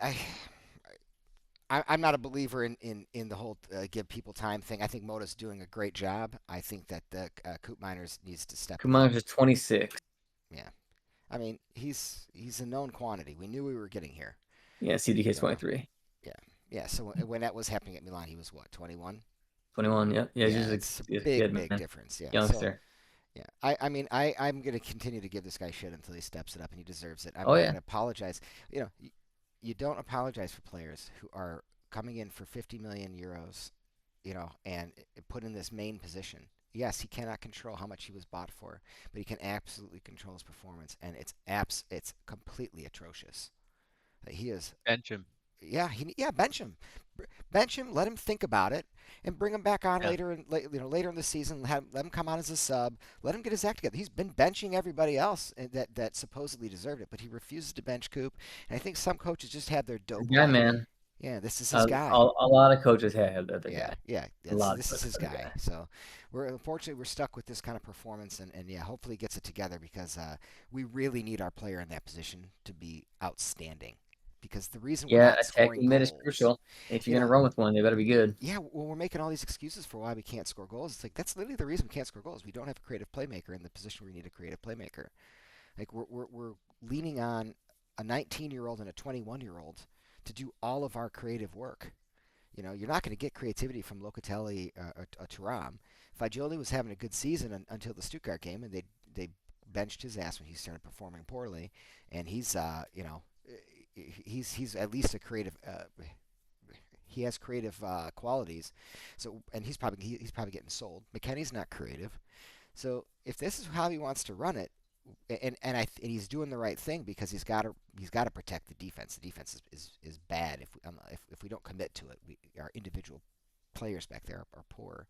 I'm not a believer in the whole give people time thing. I think Mota's doing a great job. I think that the Koopmeiners needs to step it Come on, up. just 26. Yeah. I mean, he's a known quantity. We knew we were getting here. Yeah, CDK You know. 23. Yeah. Yeah. So when that was happening at Milan, he was what, 21? 21, yeah. Yeah, Yeah, it's a he's a big, kid, big man. difference. Yeah. So Youngster. yeah, I'm going to continue to give this guy shit until he steps it up, and he deserves it. I'm Oh not yeah. going to apologize. You don't apologize for players who are coming in for 50 million euros, and put in this main position. Yes, he cannot control how much he was bought for, but he can absolutely control his performance, and it's completely atrocious. He is Bench him. yeah, bench him, bench him. Let him think about it, and bring him back on Yeah. later in the season. Let him come on as a sub. Let him get his act together. He's been benching everybody else that supposedly deserved it, but he refuses to bench Coop. And I think some coaches just have their The guy, doughboy. man. Yeah, this is his guy. A lot of coaches have the other Yeah, guy. yeah, A this lot of this is coaches his have the guy. guy. So unfortunately we're stuck with this kind of performance, and yeah, hopefully he gets it together because we really need our player in that position to be outstanding. Because the reason we're Yeah, not scoring attacking mid is goals, crucial. If you're you gonna know, run with one, they better be good. yeah, when we're making all these excuses for why we can't score goals, it's like that's literally the reason we can't score goals. We don't have a creative playmaker in the position where we need a creative playmaker. Like we're leaning on a 19-year-old and a 21-year-old to do all of our creative work. You're not going to get creativity from Locatelli or Thuram. Fagioli was having a good season until the Stuttgart game, and they benched his ass when he started performing poorly. And he's at least a creative. He has creative qualities, so and he's probably getting sold. McKennie's not creative, so if this is how he wants to run it, and he's doing the right thing because he's got to protect the defense. The defense is bad if we don't commit to it. Our individual players back there are poor.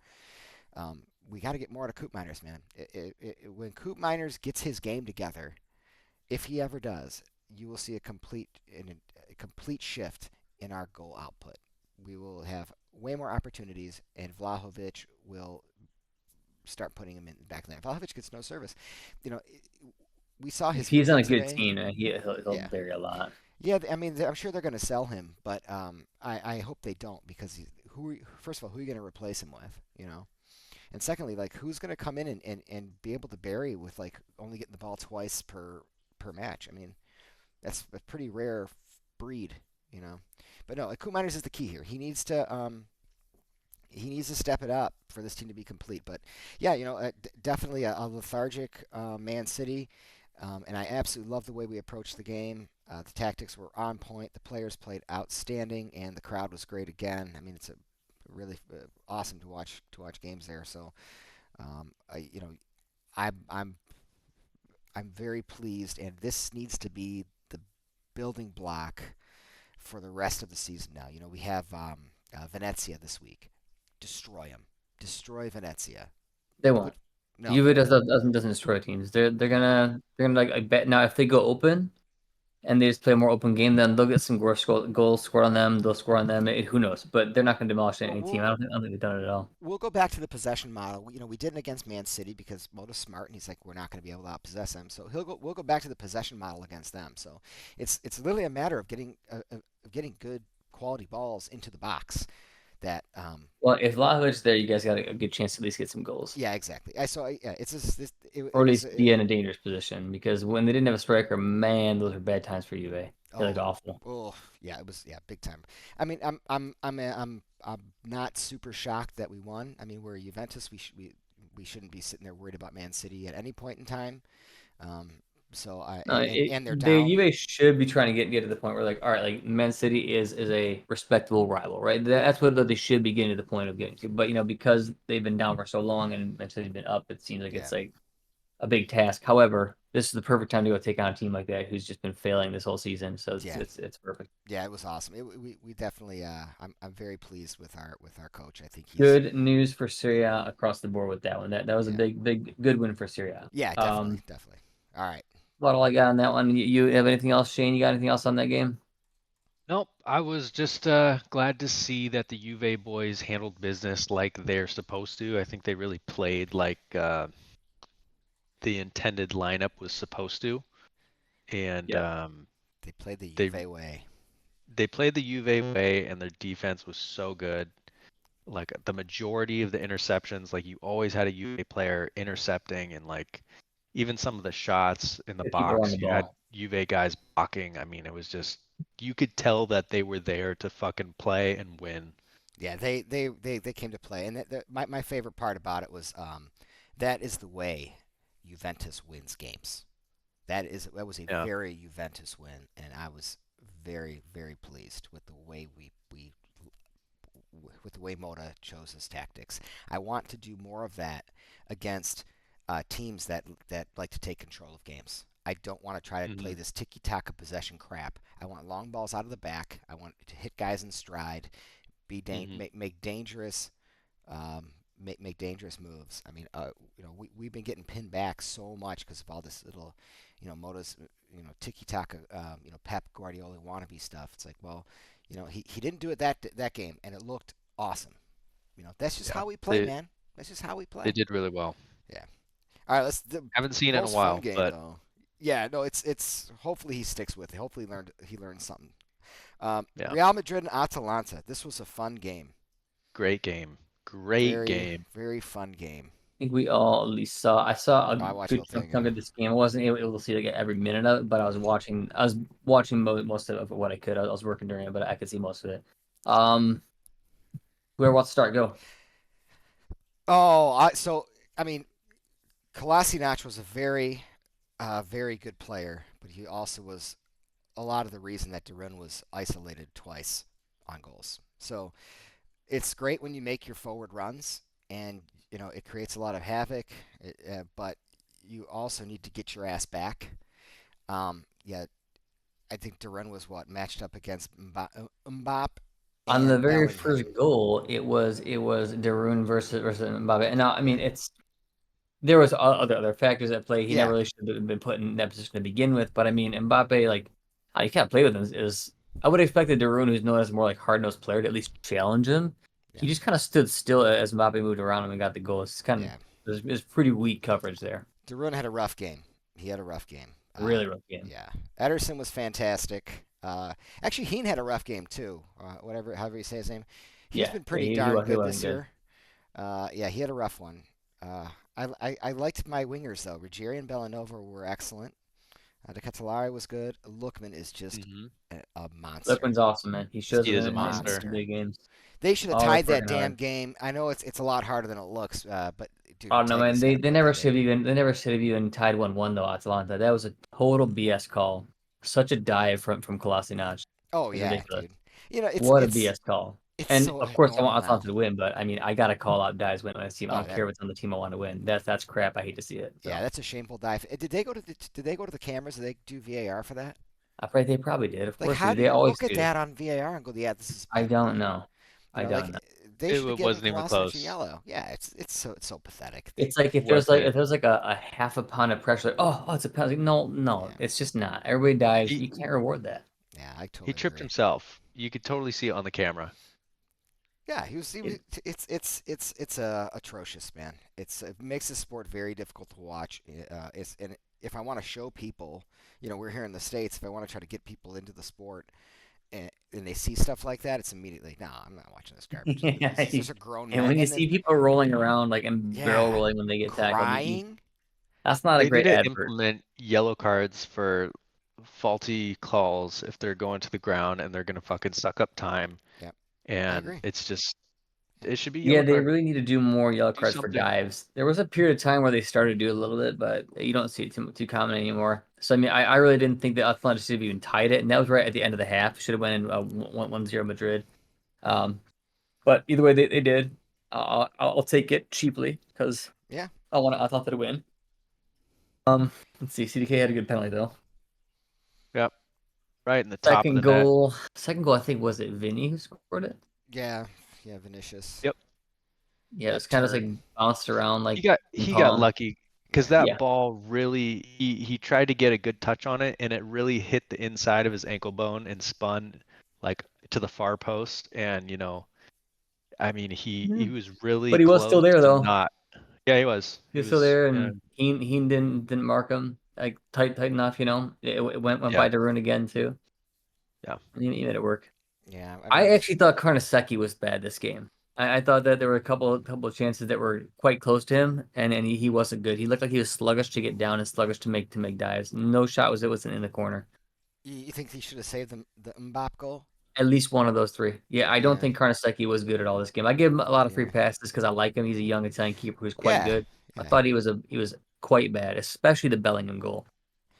We got to get more out of Coop Miners, man. When Coop Miners gets his game together, if he ever does, you will see a complete shift in our goal output. We will have way more opportunities, and Vlahovic will start putting him in the back line. Vlahovic gets no service. You know, we saw If his he's on vision a good today. team, he'll Yeah, vary a lot. yeah. I mean, I'm sure they're going to sell him, but I hope they don't because first of all, who are you going to replace him with? And secondly, like who's going to come in and be able to bury with like only getting the ball twice per match? I mean, that's a pretty rare breed, you know. But no, Koop Miners is the key here. He needs to step it up for this team to be complete. But yeah, definitely a lethargic Man City, and I absolutely love the way we approached the game. The tactics were on point. The players played outstanding, and the crowd was great again. I mean, it's a really awesome to watch games there. So, I you know, I'm very pleased, and this needs to be the building block for the rest of the season. Now, we have Venezia this week. Destroy them. Destroy Venezia. They Put won't. no. Juve doesn't destroy teams. They're gonna like I bet now if they go open and they just play a more open game, then they'll get some goals scored on them. They'll score on them. Who knows? But they're not gonna demolish Well, any team. we'll I don't think they've done it at all. we'll go back to the possession model. We did it against Man City because Moto's smart and he's like, we're not going to be able to outpossess them. So we'll go back to the possession model against them. So it's literally a matter of getting good quality balls into the box. That Well, if Vlahovic's there, you guys got a good chance to at least get some goals, Yeah, exactly. I saw yeah, it's just, or it at was least be in a dangerous position. Because when they didn't have a striker, man, those are bad times for Juve. They looked oh awful. oh yeah, it was, yeah, big time. I mean, I'm not super shocked that we won. I mean, we're Juventus. We shouldn't be sitting there worried about Man City at any point in time. Um, so I No, and they're the down. Juve should be trying to get to the point where like, all right, like Man City is a respectable rival, right? That's what they should be getting to the point of getting to. But because they've been down for so long and Man City's been up, it seems like Yeah, it's like a big task. However, this is the perfect time to go take on a team like that who's just been failing this whole season. So it's yeah, it's, it's perfect. yeah. It was awesome. We definitely. I'm very pleased with our coach. I think he's. Good news for Serie A across the board with that one. That was a Yeah, big good win for Serie A. yeah, definitely, definitely. All right. About all I got on that one. You have anything else, Shane? You got anything else on that game? Nope, I was just glad to see that the Juve boys handled business like they're supposed to. I think they really played like the intended lineup was supposed to, and Yeah, they played the they Juve way. they played the Juve way, and their defense was so good. Like the majority of the interceptions, like you always had a Juve player intercepting, and like even some of the shots in the If people run box, the you had ball. Juve guys blocking. I mean, it was just you could tell that they were there to fucking play and win. Yeah, they came to play, and my favorite part about it was that is the way Juventus wins games. That was a Yeah. very Juventus win, and I was very very pleased with the way we with the way Moda chose his tactics. I want to do more of that against teams that like to take control of games. I don't want to try to play Hmm. this tiki taka possession crap. I want long balls out of the back. I want to hit guys in stride, Hmm. make dangerous make dangerous moves. I mean, we've been getting pinned back so much because of all this little, Moda's, tiki taka, Pep Guardiola wannabe stuff. It's like, well, he didn't do it that game, and it looked awesome. That's just Yeah. how we play, They man. That's just how we they play. did really well. Yeah. All right. The Haven't seen it in a most fun while, game but though. Yeah. No. It's hopefully he sticks with it. Hopefully he learned something. yeah, Real Madrid and Atalanta. This was a fun game. great game. Great Very game. very fun game. think we all at least saw. I saw a I watched the good whole thing. chunk of this game. I wasn't able to see like every minute of it, but I was watching. I was watching most of what I could. I was working during it, but I could see most of it. Um, where wants to start? Go. Oh, I mean, Kolasinac was a very good player, but he also was a lot of the reason that Duran was isolated twice on goals. So it's great when you make your forward runs, and it creates a lot of havoc. But you also need to get your ass back. Yeah, I think Duran was what matched up against Mbappe On the and very first Bellingham. goal, it was Darun versus Mbappe. And now, I mean, there was other factors at play. He never Yeah, really should have been put in that position to begin with. But I mean, Mbappe, like, how you can't play with him is I would have expected Darun, who's known as a more like hard nosed player, to at least challenge him. yeah, He just kind of stood still as Mbappe moved around him and got the goal. It's kind of yeah. it was pretty weak coverage there. Duran had a rough game. He had a rough game. Really rough game. Yeah, Ederson was fantastic. Actually, Heen had a rough game too. However you say his name. He's Yeah, been yeah, pretty he darn was he good wasn't this good. year. Yeah, he had a rough one. I liked my wingers though. Ruggieri and Bellanova were excellent. De Ketelare was good. Lookman is just Hmm. a monster. Lippman's awesome, man. He shows He up is a in monster. the Monster. big games. They should have Oh, they're tied that freaking damn hard. game. I know it's a lot harder than it looks, but dude, Oh no, man! Ortega's got They to they put never that should in. have even they never should have even tied 1-1 though. Atalanta. That was a total BS call. Such a dive from Kolasinac. Oh It's yeah, ridiculous. dude. You know it's What a it's BS call. it's And so of course, I normal want now. Atalanta to win, but I mean, I gotta call out dives when I see them. I Oh, don't care if it's on the team I want to win. That's crap. I hate to see it. yeah, So that's a shameful dive. Did they go to the cameras? Did they do VAR for that? they probably did. Of Like, course, how do they you always look at do. that on VAR and go, yeah, this is I penalty? don't know. I don't Like know. they It should have given wasn't even Kolasinac a close. yellow. Yeah, it's so pathetic. It's like if there's like Wasn't. if there's like a half a pound of pressure, like, oh, it's a penalty. No, no, Yeah, it's just not. Everybody dives. He You can't reward that. yeah, I he totally tripped agree. himself. You could totally see it on the camera. Yeah, he was. It, It's atrocious, man. It makes the sport very difficult to watch. And if I want to show people, we're here in the States. If I want to try to get people into the sport, and they see stuff like that, it's immediately, no, I'm not watching this garbage. yeah, There's a grown and man, when you and then see people rolling around like and barrel yeah, rolling when they get tackled, crying. that's not a They need great to advert. implement yellow cards for faulty calls if they're going to the ground and they're gonna fucking suck up time. Yep, I And agree. it's just Yep. it should be Yeah, yellow they card. really need to do more yellow Do cards for something. dives. There was a period of time where they started to do a little bit, but you don't see it too common anymore. So I mean, I really didn't think that Atalanta should have even tied it, and that was right at the end of the half. Should have went in 1-0 Madrid. Um, but either way, they did. I'll take it cheaply because Yeah, I want Atalanta to win. Let's see. CDK had a good penalty though. Yep. Right in the top of the net. Second goal, I think was it Vinny who scored it? yeah, yeah. Vinicius, Yep. Yeah, that it's kind of like turn. bounced around He like got ping he got pong. lucky because Yeah, that Yeah. ball really he tried to get a good touch on it and it really hit the inside of his ankle bone and spun like to the far post and I mean he Mhm. was really But he was still close there to though. not. Yeah, he was. He He was still was there, yeah. and he didn't mark him like tight enough. It went Yeah. by Darun again too. Yeah. And he made it work. yeah. I I mean, actually thought Karnaseki was bad this game. I thought that there were a couple of chances that were quite close to him, and he wasn't good. He looked like he was sluggish to get down and sluggish to make dives. No shot wasn't in the corner. you think he should have saved the Mbappe goal? At least one of those three. Yeah, I don't Yeah, think Karnaseki was good at all this game. I give him a lot of free yeah, passes because I like him. He's a young Italian keeper who's quite yeah, good. I yeah, thought he was quite bad, especially the Bellingham goal.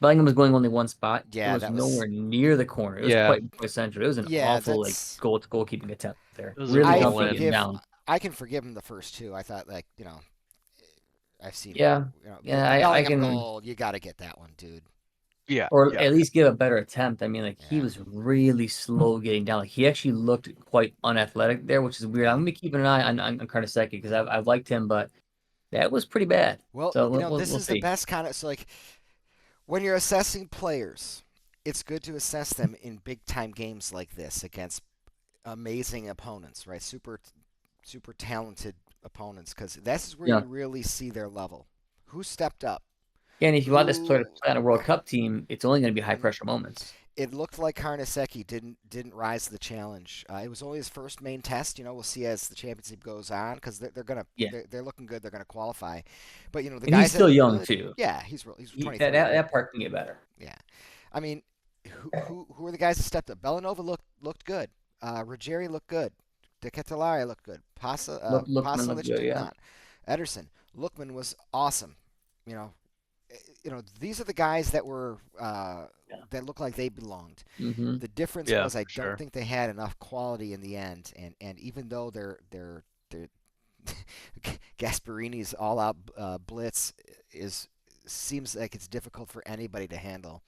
Bellingham was going only one spot. It yeah. was That was nowhere near the corner. It was Yeah. quite central. It was an yeah. awful like That's goalkeeping attempt there. It was a Really I comfy roll getting in. forgive down. I can forgive him the first two. I thought like I've seen Yeah, the, yeah, the I Bellingham can, goal. You got to get that one, dude. Yeah. or Yeah. at least give a better attempt. I mean, like he Yeah, was really slow getting down. Like he actually looked quite unathletic there, which is weird. I'm yeah. gonna be keeping an eye on Karnaseki because I've liked him, but that was pretty bad. Well, So this we'll is the see. best kind of so like when you're assessing players, it's good to assess them in big time games like this against amazing opponents, right? Super talented opponents, because this is where Yeah. you really see their level. Who stepped up? Yeah, and if you want this player to Who play on a World Cup team, it's only going to be high mhm. pressure moments. it looked like Carnesecchi didn't rise to the challenge. It was only his first main test. We'll see as the championship goes on because Yeah, they're looking good. They're gonna qualify, but the and he's guys that still look young good, too. yeah, he's That, 23, that right? that part can get better. Yeah, I mean, who are the guys that stepped up? Bellanova looked good. Ruggieri looked good. De Ketelaere looked good. Lookman looked Pasalic good. did Yeah, not. Ederson, Lookman was awesome. You know, these are the guys that were yeah. that looked like they belonged. Hmm. The difference Yeah, was for I don't sure. think they had enough quality in the end, and even though their Gasparini's all-out blitz is seems like it's difficult for anybody to handle.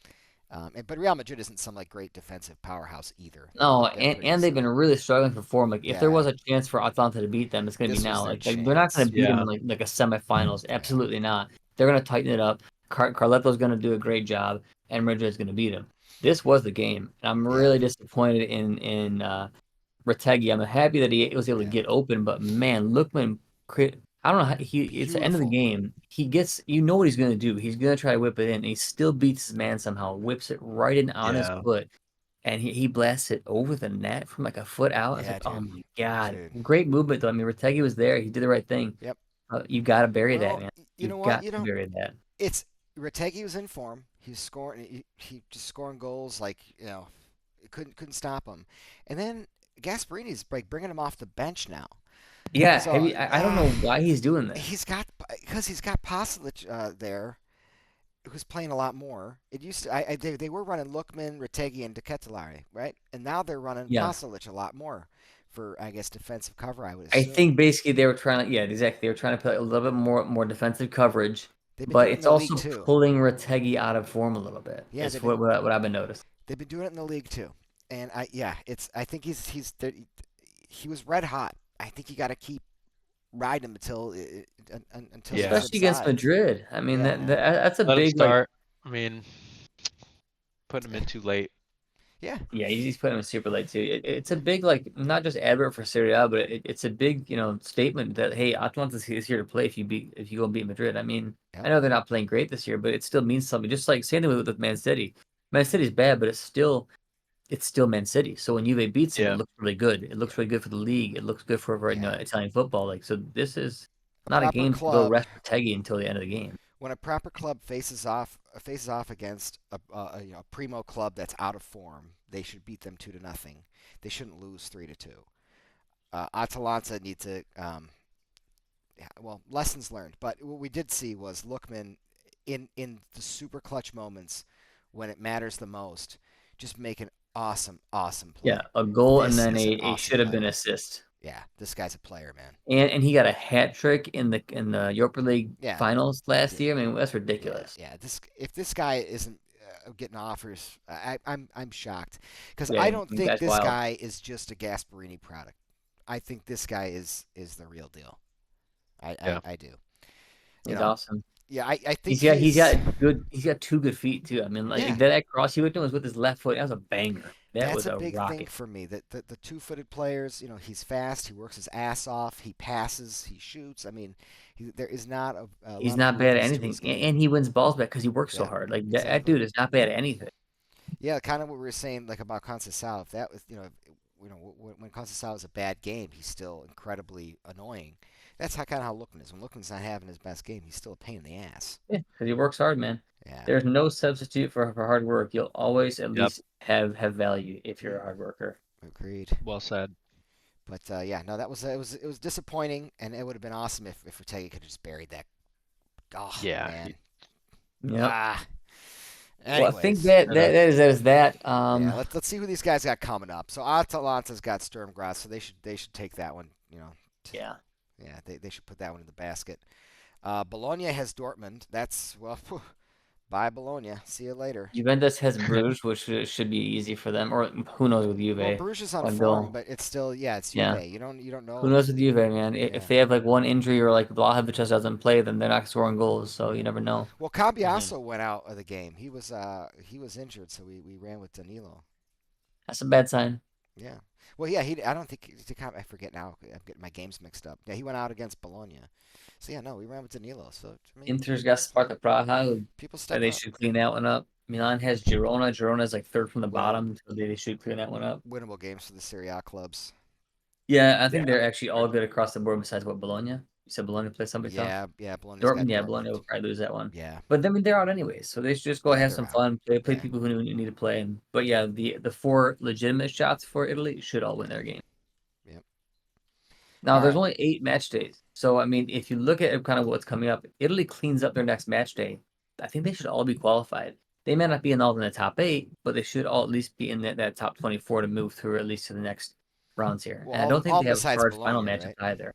But Real Madrid isn't some like great defensive powerhouse either. No, They're pretty and they've been really struggling for form. Like if there yeah. was a chance for Atalanta to beat them, it's going to be This was now. their Like they're not going chance. to beat them in Yeah. like a semifinals. Yeah, Absolutely not. They're going to tighten it up. Carleto's going to do a great job, and Madrid's going to beat them. This was the game, and I'm yeah, really disappointed in Retegui. I'm happy that he was able to yeah. get open, but man, Lookman, I don't know how he. It's the end of the Beautiful. game. He gets, what he's going to do. He's going to try to whip it in. And he still beats his man somehow, whips it right in on his Yeah. foot, and he blasts it over the net from like a foot out. It's Yeah, like, oh dude. my God, Dude. great movement though. I mean, Retegui was there. He did the right thing. Yep. You got to bury that, Well, man. you know You've what? got to bury that. It's Retegui was in form. He's scoring. He just scoring goals like couldn't stop him. And then Gasparini's like bringing him off the bench now. Yeah, So I don't know why he's doing this. he's got Pasalic there, who's playing a lot more. It used to they were running Lookman, Retegui, and De Ketelaere, right? And now they're running Yeah. Pasalic a lot more for I guess defensive cover. I would I assume think basically they were trying to, yeah, exactly. They were trying to put a little bit more defensive coverage, they've been but doing it in it's the league also too. pulling Retegui out of form a little bit. Yeah, Is what I've been noticing. they've been doing it in the league too. And I think he was red hot. I think you got to keep riding him until it Yeah. Especially against subsides. Madrid. I mean Yeah, man. that's a Let him big like start. I mean, putting him in too late. Yeah, yeah, he's putting him super late too. It's a big like not just advert for Serie A, but it's a big statement that hey, Atalanta is here to play if you go and beat Madrid. I mean, yep, I know they're not playing great this year, but it still means something. Just like same thing with Man City. Man City's bad, but it's still Man City. So when Juve beats them, it Yeah. looks really good. It looks yep, really good for the league. It looks good for yeah. Italian football. Like so, this is A not a proper game to go club rest Teggy until the end of the game. when a proper club faces off against a primo club that's out of form, they should beat them 2-0. They shouldn't lose 3-2. Atalanta need to yeah, well, lessons learned. But what we did see was Lookman in the super clutch moments when it matters the most, just make an awesome play. Yeah, a goal and This then is an a awesome should have been player. assist. Yeah, this guy's a player, man. And he got a hat trick in the Europa League Yeah, finals last th- year. I mean, that's yeah, ridiculous. yeah. This if this guy isn't getting offers, I'm shocked because Yeah, I don't think that's this wild. guy is just a Gasparini product. I think this guy is the real deal. Yeah. I do. You He's know, awesome. yeah. I think He's got he's good. He's got two good feet too. I mean, like yeah. that cross he went to was with his left foot. That was a banger. That That's was a a big thing rocket. for me. That the two-footed players, he's fast. He works his ass off. He passes. He shoots. I mean, there is not a He's lot of not bad at weakness to anything, his and game. he wins balls back because he works so Yeah, hard. Like that exactly. dude is not bad at anything. Yeah, kind of what we were saying like about Conceição. If that was, when Conceição is a bad game, he's still incredibly annoying. That's how Lookman is. When Lookman's not having his best game, he's still a pain in the ass. Yeah, because he works hard, man. Yeah. There's no substitute for hard work. You'll always at Yep. least have value if you're Yep. a hard worker. Agreed. Well said. But yeah, no, that was it was disappointing, and it would have been awesome if Ortega could have just buried that. Oh Yeah. man. Yep. Ah. Well, I think Anyways, that is that. yeah. Let's see who these guys got coming up. So Atalanta's got Sturm Graz, so they should take that one. Yeah. Yeah, they should put that one in the basket. Bologna has Dortmund. That's well, bye Bologna. See you later. Juventus has Bruges, which should be easy for them, or who knows with Well, Juve. Bruges is on One form, goal. but it's still it's Yeah. Juve. You don't Who know. knows with Juve, man? If Yeah. they have like one injury or like Vlahovic just doesn't play, then they're not scoring goals. So you never know. Well, Mhm. Cambiaso went out of the game. He was injured, so we ran with Danilo. That's a bad sign. Yeah. Well, yeah. I don't think I forget now. I'm getting my games mixed up. Yeah, he went out against Bologna. So yeah, no, we ran with Danilo. So I mean, Inter's got Sparta Praha. people step They up. should clean that one up. Milan has Girona. Girona's like third from the Well, bottom, so they should clean that one up. winnable games for the Serie A clubs. Yeah, I think they're actually all good across the board besides what Bologna. You said Bologna plays somebody tough. Yeah, yeah. Bologna's got Yeah, Bologna Dortmund. will probably lose that one. Yeah, But then they're out anyways, so they should just go yeah, have they're some out. fun, play Yeah, people who need to play. But yeah, the four legitimate shots for Italy should all win their game. yep. Now All there's right. only 8 match days, so I mean, if you look at kind of what's coming up, Italy cleans up their next match day. I think they should all be qualified. They may not be all in the top 8, but they should all at least be in that top 24 to move through at least to the next rounds here. Well, And I don't think all they have besides hard final Bologna, matches right? either.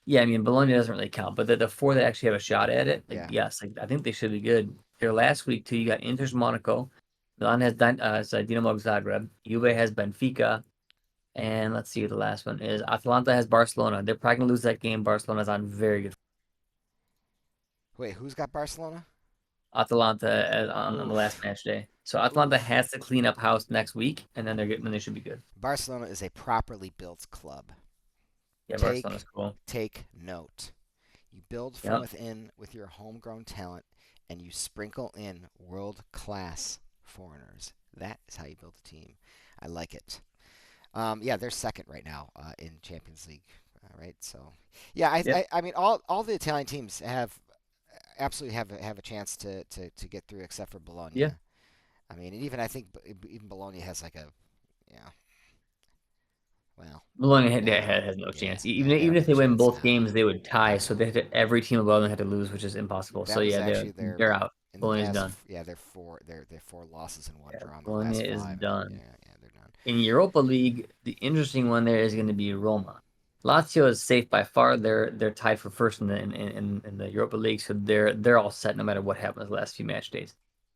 Yeah, I mean, Bologna doesn't really count, but the four that actually have a shot at it, like Yeah. yes, like I think they should be good. Here last week too, you got Inter's Monaco, Milan has Dinamo Zagreb, Juve has Benfica, and let's see what the last one is. Atalanta has Barcelona. They're probably gonna lose that game. Barcelona's on very good. Wait, who's got Barcelona? Atalanta on the last Oof. match day. So Atalanta Oof. has to clean up house next week, and then they're good. Then they should be good. Barcelona is a properly built club. Yeah, Barcelona's Take cool. take note. You build from Yep. within with your homegrown talent, and you sprinkle in world class foreigners. That is how you build a team. I like it. Yeah, they're second right now in Champions League. Right, so yeah, Yep. I mean, all the Italian teams have absolutely have a chance to get through, except for Bologna. Yeah. I mean, and even I think even Bologna has like a yeah. Well, Bologna nah, has no chance. they Even don't if have a they win chance. both games, they would tie. So every team above them had to lose, which is impossible. So That was yeah, actually they're out. in the Bologna's past. done. Yeah, they're four losses and one Yeah, draw in their Bologna last is five. Yeah, done. yeah, they're done. In Europa League, the interesting one there is going to be Roma. Lazio is safe by far. They're tied for first in the Europa League, so they're all set no matter what happens the last few match days.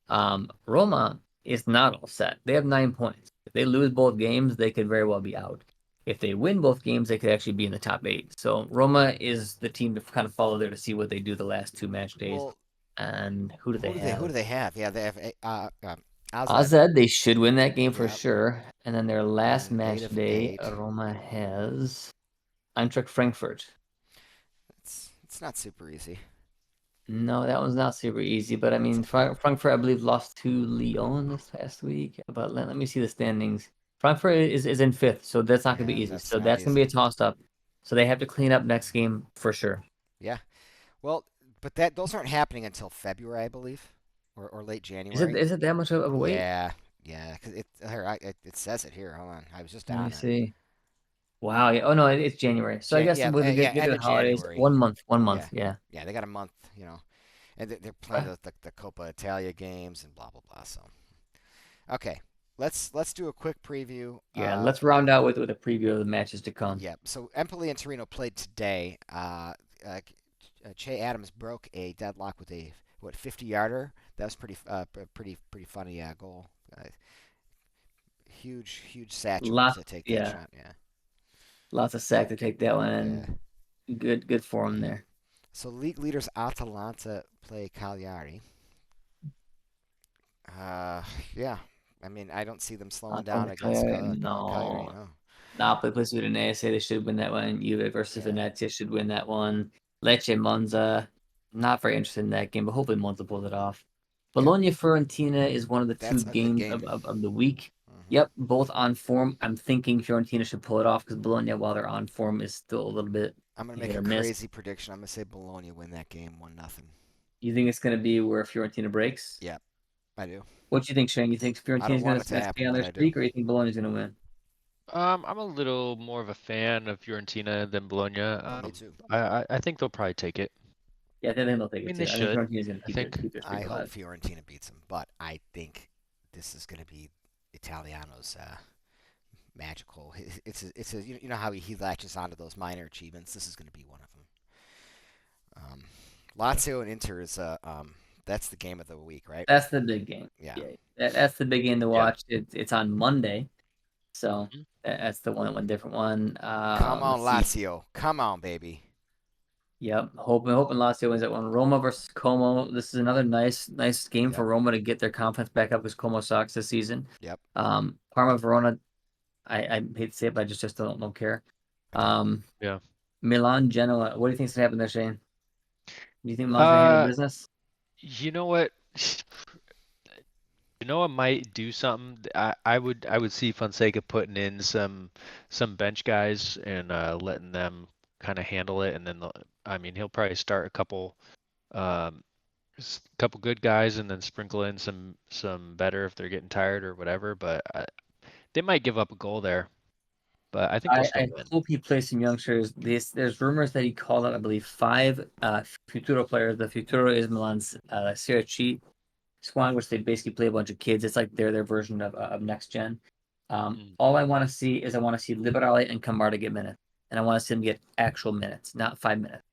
Roma is not all set. They have 9 points. If they lose both games, they could very well be out. If they win both games, they could actually be in the top 8. So Roma is the team to kind of follow there to see what they do the last 2 match days. Well, And who do they who do have? they have? Yeah, they have Azad. AZ, they should win that game for Yep, sure. And then their last and eight match of day, eight. Roma has Eintracht Frankfurt. It's not super easy. No, that one's not super easy, but I It's mean, a fun. Frankfurt, I believe, lost to Lyon this past week. But let me see the standings. Frankfurt is in fifth, so that's not going to Yeah, be easy. that's So not that's going to be easy. a toss up. So they have to clean up next game for sure. Yeah. Well, but that those aren't happening until February, I believe, or late January. Is it that much of a wait? Yeah, yeah. Because it says it here. Hold on, I was just Let me on it. see. Wow. Yeah. Oh no, it's January. So I guess Yeah, with the yeah, good end of holidays, January. 1 month. 1 month. Yeah, Yeah. yeah. They got a month, and they're playing Okay. the Coppa Italia games and blah blah blah. So okay, let's do a quick preview. Yeah. Let's round out with a preview of the matches to come. Yeah. So Empoli and Torino played today. Che Adams broke a deadlock with a 50-yarder. That was pretty funny goal. Huge satchel Lot. to take that Yeah. shot. Yeah. Lots of sack to take that one, Yeah. and good for him Yeah. there. So league leaders Atalanta play Cagliari. Yeah. I mean, I don't see them slowing down against Cagliari. No. No. Napoli plays Udinese. They should win that one. Juve versus Yeah. Venezia should win that one. Lecce Monza. Not very interested in that game, but hopefully Monza pulls it off. Yep. Bologna Fiorentina is one of the two That's a good games game. of the week. Hmm. Yep, both on form. I'm thinking Fiorentina should pull it off because Bologna, while they're on form, is still a little bit I'm gonna make hit a or miss. crazy prediction. I'm gonna say Bologna win that game 1-0. You think it's going to be where Fiorentina breaks? Yep, I do. What do you think, Shane? You think I don't Fiorentina's want going it to to stay happen, on but their I do. streak, or you think Bologna's going to win? I'm a little more of a fan of Fiorentina than Bologna. Oh, me too. I think they'll probably take it. Yeah, I think they'll take I it mean, they too. I think should. Fiorentina's going to I think. keep their I streak hope alive. Fiorentina beats them, but I think this is gonna be Italiano's magical. It's a you know how he latches onto those minor achievements. This is gonna be one of them. Lazio and Inter is that's the game of the week, right? That's the big game. Yeah. Yeah, that's the big game to Yeah. watch. It's on Monday, so Mhm. that's the one different one. Come on, Let's see. Lazio. Come on, baby. Yep, hoping Lazio wins that one. Roma versus Como. This is another nice game for Yep. Roma to get their confidence back up because Como sucks this season. Yep. Parma Verona. I hate to say it, but I just don't care. Yeah. Milan, Genoa. What do you think's gonna happen there, Shane? Do you think Milan's gonna handle Uh, business? you know what? Genoa might do something. I would see Fonseca putting in some bench guys and letting them kind of handle it, and then I mean he'll probably start a um, couple good guys and then sprinkle in some better if they're getting tired or whatever. But they might give up a goal there, but I think they'll still I win. hope he plays some youngsters. There's rumors that he called up, I believe, 5 Futuro players. The Futuro is Milan's Serie C squad, which they basically play a bunch of kids. It's like their version of next gen. Mm. All I want to see is I want to see Liberale and Camarda get minutes, and I want to see them get actual minutes, not 5 minutes.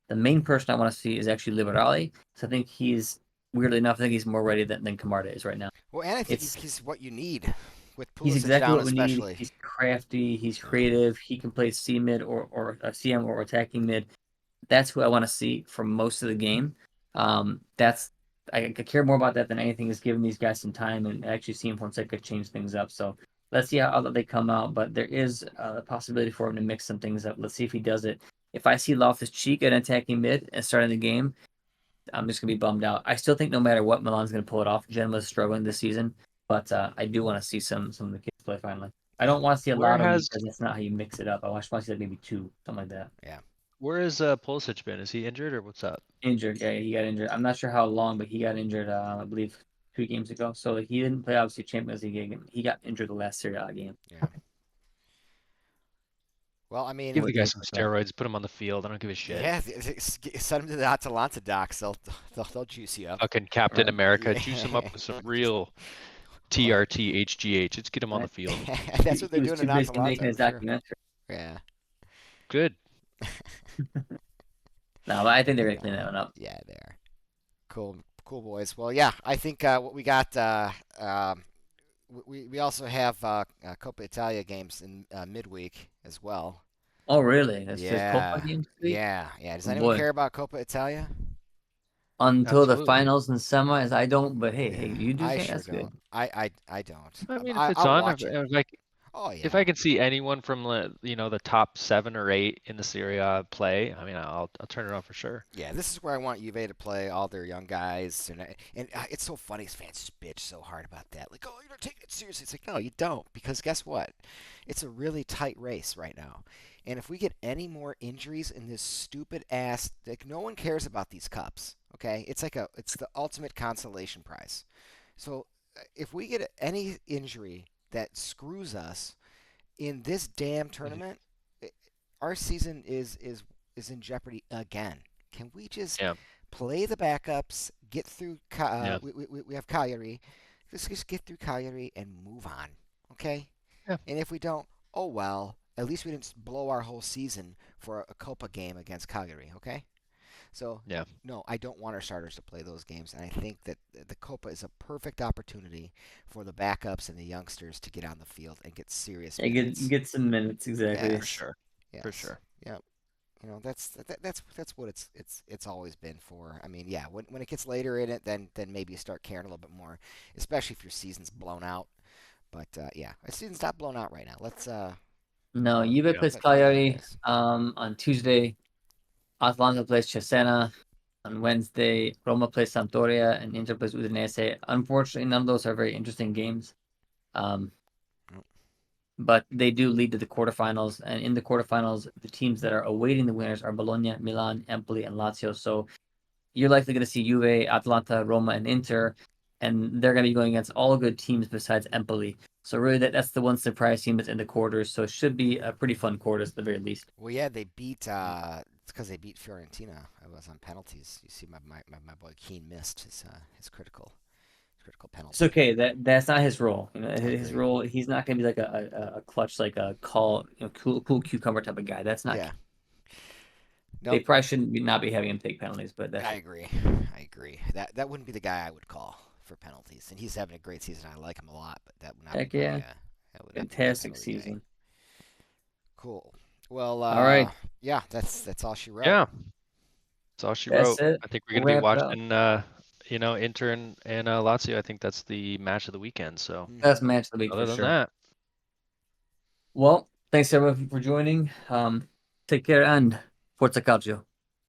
The main person I want to see is actually Liberale. So I think he's weirdly enough, I think he's more ready than Camarda is right now. Well, and I think It's he's what you need with He's Pulisic exactly down, what we need. especially. He's crafty. He's Yeah. creative. He can play C mid or CM or attacking mid. That's who I want to see for most of the game. That's I care more about that than anything is giving these guys some time and actually seeing Fonseca change things up. So let's see how they come out. But there is a possibility for him to mix some things up. Let's see if he does it. If I see Loftus-Cheek at attacking mid and starting the game, I'm just gonna be bummed out. I still think no matter what, Milan's gonna pull it off. Genoa's struggling this season, but I do want to see some of the kids play finally. I Yeah. don't want to see a Where lot of them has because that's not how you mix it up. I just want to see like maybe 2, something like that. Yeah. where has Pulisic been? Is he injured or what's up? Injured, yeah, he got injured. I'm not sure how long, but he got injured. I believe 2 games ago. So he didn't play obviously Champions League game. He got injured the last Serie A game. Yeah. Well, I mean, Give the With guy knee some stuff. steroids, put him on the field. I don't give a shit. yeah, send him to the Atalanta docs. They'll juice you up. Fucking Captain Right. America, juice him up Yeah. with some real Well, TRT, HGH. Let's get him on the Right. field. that's what He they're was doing too in busy making Atalanta, his I'm sure. documentary. Yeah. Good. No, but I think they're gonna clean that one up. Yeah, they are. Cool, cool boys. Well, yeah, I think what we got. We also have Coppa Italia games in midweek as well. Oh, really? That's just Copa Yeah, games this week? yeah. Does Oh anyone boy. care about Coppa Italia? Until the Absolutely. finals and semis, I don't. But hey, Yeah, you do, I Shane. sure That's don't. good. I don't. I mean, if I it's I'll on, watch it. Oh if yeah. I can see anyone from the top 7 or 8 in the Serie A play, I mean, I'll turn it on for sure. Yeah, this is where I want Juve to play all their young guys, and it's so funny. Fans just bitch so hard about that. Like, oh, you don't take it seriously. It's like, no, you don't, because guess what? It's a really tight race right now, and if we get any more injuries in this stupid ass, like, no one cares about these cups. Okay, it's the ultimate consolation prize. So if we get any injury that screws us in this damn Mhm. tournament, our season is in jeopardy again. Can we just Yeah, play the backups, get through? yeah, We have Cagliari. Let's just get through Cagliari and move on, okay? yeah, And if we don't, oh well. At least we didn't blow our whole season for a Copa game against Cagliari, okay? So yeah. no, I don't want our starters to play those games, and I think that the Copa is a perfect opportunity for the backups and the youngsters to get on the field and get serious Yeah, minutes. get some minutes exactly. For Yes, sure. For yes, sure. yeah. That's what it's always been for. I mean, yeah, when it gets later in it, then maybe you start caring a little bit more, especially if your season's blown out. But yeah, our season's not blown out right now. Let's No, Juve Yeah. plays play the young Cagliari guys. on Tuesday. Atalanta plays Cesena on Wednesday. Roma plays Sampdoria and Inter plays Udinese. Unfortunately, none of those are very interesting games. Um, but they do lead to the quarterfinals, and in the quarterfinals, the teams that are awaiting the winners are Bologna, Milan, Empoli, and Lazio. So you're likely going to see Juve, Atalanta, Roma, and Inter, and they're going to be going against all good teams besides Empoli. So really, that's the one surprise team that's in the quarters. So it should be a pretty fun quarters at the very least. Well, yeah, they beat. It's because they beat Fiorentina. It was on penalties. You see, my boy Keane missed his critical It's penalty. okay. That's not his role. I His agree. role. He's not going to be like a clutch, like a call, cool cucumber type of guy. That's not. Yeah. They Nope. probably shouldn't not be having him take penalties, but I that's agree. I agree. That wouldn't be the guy I would call for penalties. And he's having a great season. I like him a lot, but that would not be heck yeah, that would not be my fantastic penalty guy. season. Cool. Well, All right, yeah, that's all she wrote. Yeah. That's all she that's wrote. it. I think we're We'll gonna be wrap it up. watching Inter and Lazio. I think that's the match of the weekend. So Hmm. Best match of the week other for than sure. that, Well, thanks everyone for joining. Take care and Forza Calcio.